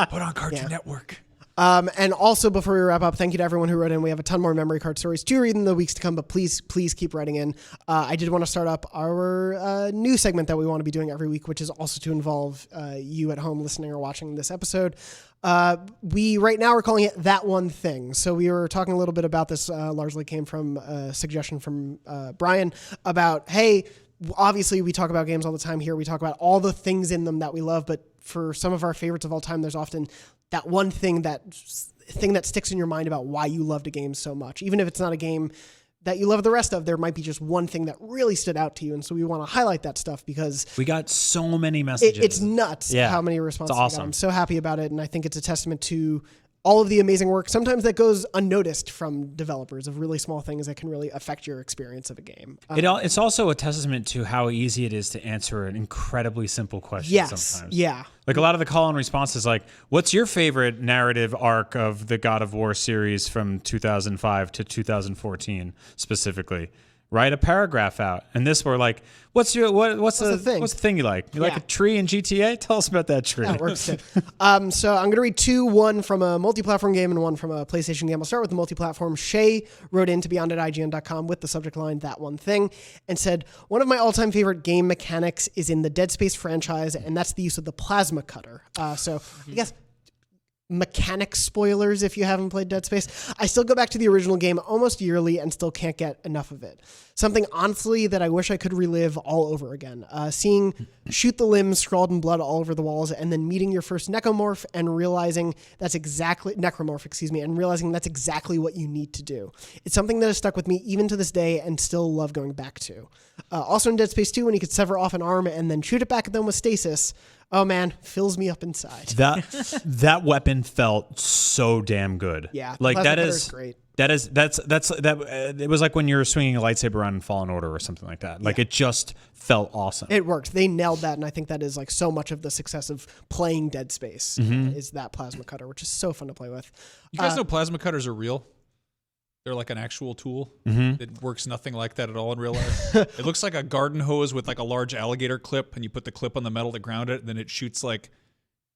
Put on Cartoon Network. And also, before we wrap up, thank you to everyone who wrote in. We have a ton more memory card stories to read in the weeks to come, but please keep writing in. I did want to start up our new segment that we want to be doing every week, which is also to involve you at home listening or watching this episode. We right now are calling it That One Thing. So we were talking a little bit about this, largely came from a suggestion from Brian about, hey, obviously we talk about games all the time here. We talk about all the things in them that we love, but for some of our favorites of all time, there's often that one thing that sticks in your mind about why you loved a game so much. Even if it's not a game that you love the rest of, there might be just one thing that really stood out to you. And so we want to highlight that stuff because we got so many messages. It's nuts how many responses we got. I'm so happy about it. And I think it's a testament to all of the amazing work, sometimes that goes unnoticed from developers, of really small things that can really affect your experience of a game. It's also a testament to how easy it is to answer an incredibly simple question sometimes. Yeah. Like a lot of the call and response is like, what's your favorite narrative arc of the God of War series from 2005 to 2014 specifically? Write a paragraph out. And this we're like, what's the thing you like? You like a tree in GTA? Tell us about that tree. That works too. So I'm going to read two, one from a multi-platform game and one from a PlayStation game. I'll start with the multi-platform. Shay wrote in to beyond@ign.com with the subject line, That One Thing, and said, one of my all-time favorite game mechanics is in the Dead Space franchise, and that's the use of the plasma cutter. So I guess mechanic spoilers if you haven't played Dead Space. I still go back to the original game almost yearly and still can't get enough of it. Something honestly that I wish I could relive all over again. Seeing shoot the limbs scrawled in blood all over the walls and then meeting your first necromorph and realizing that's exactly what you need to do. It's something that has stuck with me even to this day and still love going back to. Also in Dead Space 2, when you could sever off an arm and then shoot it back at them with stasis, oh man, fills me up inside. That weapon felt so damn good. Yeah, like that is great. It was like when you were swinging a lightsaber around in Fallen Order or something like that. Like it just felt awesome. It worked. They nailed that, and I think that is like so much of the success of playing Dead Space is that plasma cutter, which is so fun to play with. You guys know plasma cutters are real? They're like an actual tool. It works nothing like that at all in real life. It looks like a garden hose with like a large alligator clip, and you put the clip on the metal to ground it, and then it shoots like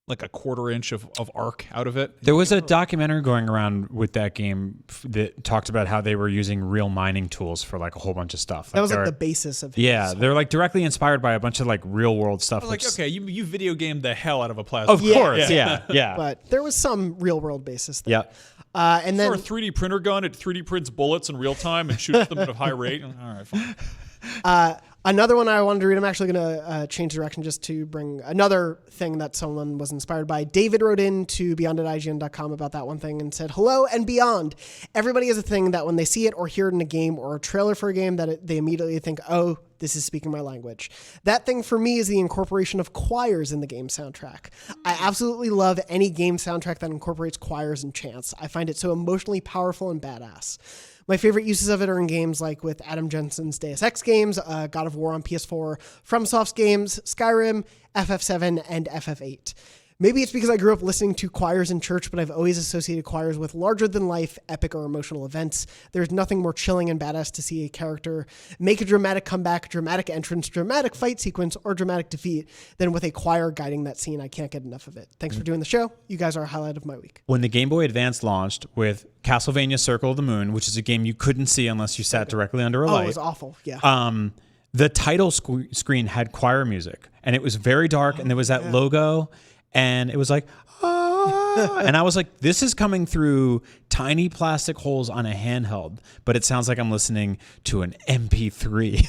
a quarter inch of arc out of it. There was a documentary going around with that game that talked about how they were using real mining tools for like a whole bunch of stuff. That was like the basis of it. Yeah, they're like directly inspired by a bunch of like real world stuff. Like, okay, you video gamed the hell out of a plasma. Of course, yeah. But there was some real world basis there. Yeah. And then for a 3D printer gun, it 3D prints bullets in real time and shoots them at a high rate. All right, fine. Another one I wanted to read, I'm actually going to change direction just to bring another thing that someone was inspired by. David wrote in to beyond@ign.com about That One Thing and said, hello and beyond. Everybody has a thing that when they see it or hear it in a game or a trailer for a game that they immediately think, oh, this is speaking my language. That thing for me is the incorporation of choirs in the game soundtrack. I absolutely love any game soundtrack that incorporates choirs and chants. I find it so emotionally powerful and badass. My favorite uses of it are in games like with Adam Jensen's Deus Ex games, God of War on PS4, FromSoft's games, Skyrim, FF7, and FF8. Maybe it's because I grew up listening to choirs in church, but I've always associated choirs with larger-than-life, epic or emotional events. There's nothing more chilling and badass to see a character make a dramatic comeback, dramatic entrance, dramatic fight sequence, or dramatic defeat than with a choir guiding that scene. I can't get enough of it. Thanks for doing the show. You guys are a highlight of my week. When the Game Boy Advance launched with Castlevania Circle of the Moon, which is a game you couldn't see unless you sat directly under a light. Oh, it was awful. Yeah. The title screen had choir music, and it was very dark, and there was that logo. And it was like, and I was like, this is coming through tiny plastic holes on a handheld, but it sounds like I'm listening to an MP3.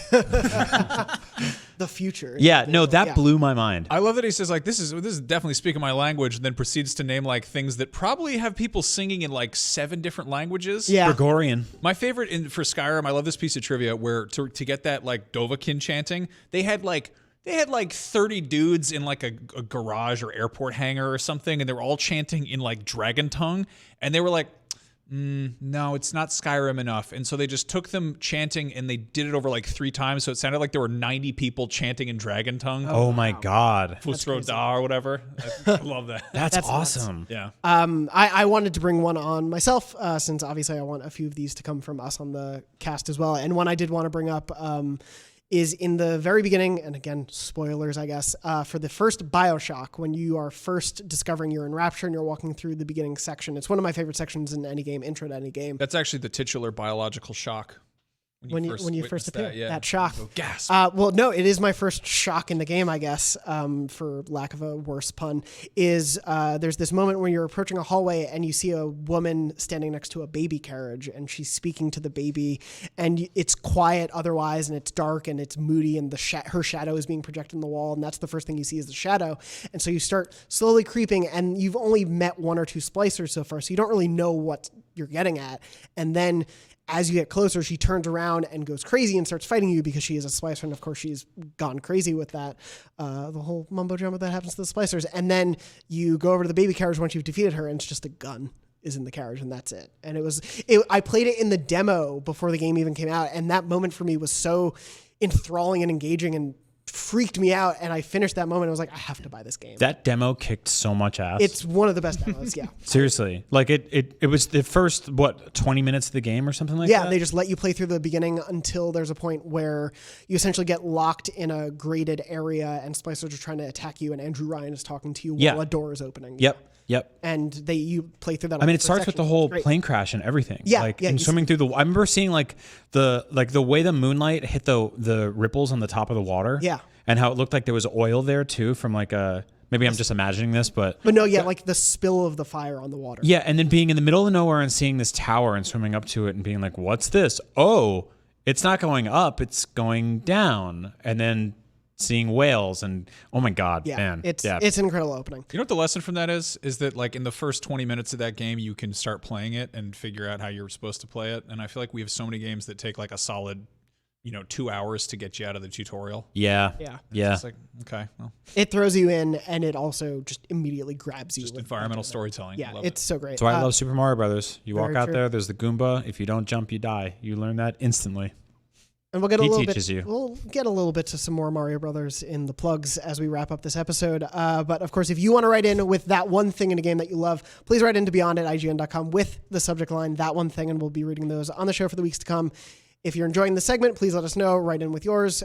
The future. Yeah, no, that blew my mind. I love that he says like, this is definitely speaking my language, and then proceeds to name like things that probably have people singing in like 7 different languages. Yeah. Gregorian. My favorite for Skyrim, I love this piece of trivia where to get that like Dovahkiin chanting, they had like 30 dudes in like a garage or airport hangar or something, and they were all chanting in like dragon tongue, and they were like, no, it's not Skyrim enough. And so they just took them chanting and they did it over like 3 times, so it sounded like there were 90 people chanting in dragon tongue. Oh my God. Fusro Da or whatever. I love that. That's awesome. Nuts. Yeah. I wanted to bring one on myself, since obviously I want a few of these to come from us on the cast as well. And one I did want to bring up is in the very beginning, and again, spoilers, I guess, for the first BioShock, when you are first discovering you're in Rapture and you're walking through the beginning section. It's one of my favorite sections in any game, intro to any game. That's actually the titular biological shock. When you first appear, that shock. Oh, gasp. Well, no, it is my first shock in the game, I guess, for lack of a worse pun, is there's this moment when you're approaching a hallway and you see a woman standing next to a baby carriage, and she's speaking to the baby, and it's quiet otherwise, and it's dark, and it's moody, and her shadow is being projected on the wall, and that's the first thing you see is the shadow. And so you start slowly creeping, and you've only met one or two splicers so far, so you don't really know what you're getting at. And then as you get closer, she turns around and goes crazy and starts fighting you because she is a splicer. And of course, she's gone crazy with that, the whole mumbo jumbo that happens to the splicers. And then you go over to the baby carriage once you've defeated her, and it's just a gun is in the carriage, and that's it. And I played it in the demo before the game even came out. And that moment for me was so enthralling and engaging and freaked me out, and I finished that moment. I was like, I have to buy this game. That demo kicked so much ass. It's one of the best demos, yeah. Seriously. Like it was the first, 20 minutes of the game or something like that? Yeah, they just let you play through the beginning until there's a point where you essentially get locked in a graded area and splicers are trying to attack you, and Andrew Ryan is talking to you while a door is opening. Yep. And you play through that. I mean, it starts with the whole plane crash and everything. Yeah. And swimming through I remember seeing the way the moonlight hit the ripples on the top of the water. Yeah. And how it looked like there was oil there too from maybe I'm just imagining this, but no, yeah, like the spill of the fire on the water. Yeah, and then being in the middle of nowhere and seeing this tower and swimming up to it and being like, what's this? Oh, it's not going up, it's going down. And then seeing whales and oh my God, man. It's an incredible opening. You know what the lesson from that is that like in the first 20 minutes of that game, you can start playing it and figure out how you're supposed to play it. And I feel like we have so many games that take like a solid 2 hours to get you out of the tutorial. Yeah. It's like, okay, well. It throws you in, and it also just immediately grabs you. Just environmental storytelling. Yeah, it's so great. That's why I love Super Mario Brothers. You walk out true. there, there's the Goomba. If you don't jump, you die. You learn that instantly. And we'll get We'll get a little bit to some more Mario Brothers in the plugs as we wrap up this episode. But of course, if you want to write in with that one thing in a game that you love, please write into beyond@ign.com with the subject line, that one thing, and we'll be reading those on the show for the weeks to come. If you're enjoying the segment, please let us know. Write in with yours.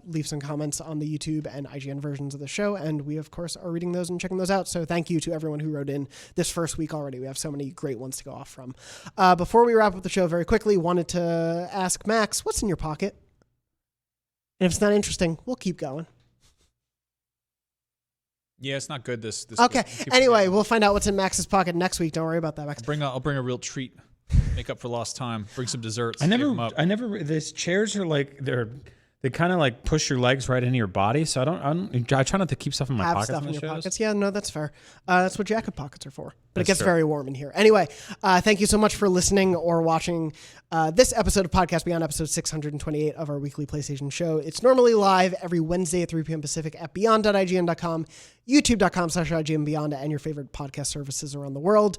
Leave some comments on the YouTube and IGN versions of the show. And we, of course, are reading those and checking those out. So thank you to everyone who wrote in this first week already. We have so many great ones to go off from. Before we wrap up the show very quickly, wanted to ask Max, what's in your pocket? And if it's not interesting, we'll keep going. Yeah, it's not good this okay. week. Anyway, we'll find out what's in Max's pocket next week. Don't worry about that, Max. I'll bring a real treat. Make up for lost time. Bring some desserts. I never. These chairs are like they kind of like push your legs right into your body. So I try not to keep stuff in my pockets. Stuff in your shows. pockets. Yeah, no, that's fair. That's what jacket pockets are for. But That's it gets true. very warm in here. Anyway, thank you so much for listening or watching this episode of Podcast Beyond, episode 628 of our weekly PlayStation show. It's normally live every Wednesday at 3 p.m. Pacific at beyond.ign.com, youtube.com/IGNBeyond, and your favorite podcast services around the world.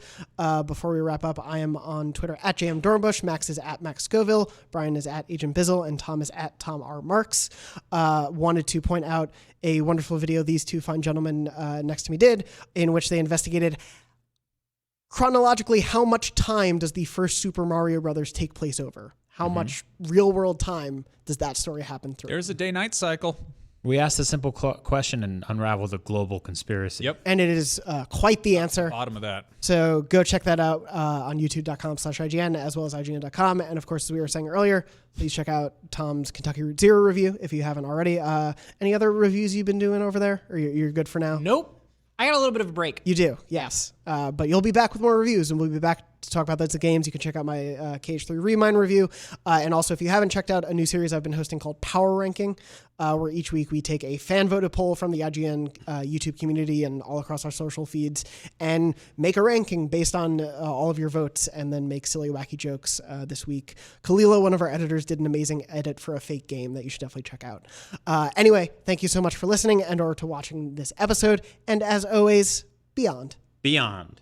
Before we wrap up, I am on Twitter at Jonathon Dornbush. Max is at Max Scoville. Brian is at Agent Bizzle. And Tom is at Tom R. Marks. Wanted to point out a wonderful video these two fine gentlemen next to me did, in which they investigated chronologically how much time does the first Super Mario Brothers take place over? How much real world time does that story happen through? There's a day-night cycle. We asked a simple question and unraveled a global conspiracy. Yep. And it is quite the answer. Bottom of that. So go check that out on youtube.com/IGN as well as IGN.com. And of course, as we were saying earlier, please check out Tom's Kentucky Route Zero review if you haven't already. Any other reviews you've been doing over there? Or you're good for now? Nope. I got a little bit of a break. You do, yes. But you'll be back with more reviews, and we'll be back to talk about those games. You can check out my KH3 Remind review. And also, if you haven't checked out a new series I've been hosting called Power Ranking, where each week we take a fan-voted poll from the IGN YouTube community and all across our social feeds and make a ranking based on all of your votes and then make silly, wacky jokes this week. Kalila, one of our editors, did an amazing edit for a fake game that you should definitely check out. Anyway, thank you so much for listening and or to watching this episode. And as always, Beyond. Beyond.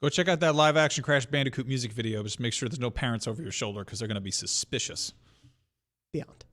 Go check out that live-action Crash Bandicoot music video. Just make sure there's no parents over your shoulder because they're going to be suspicious. Beyond.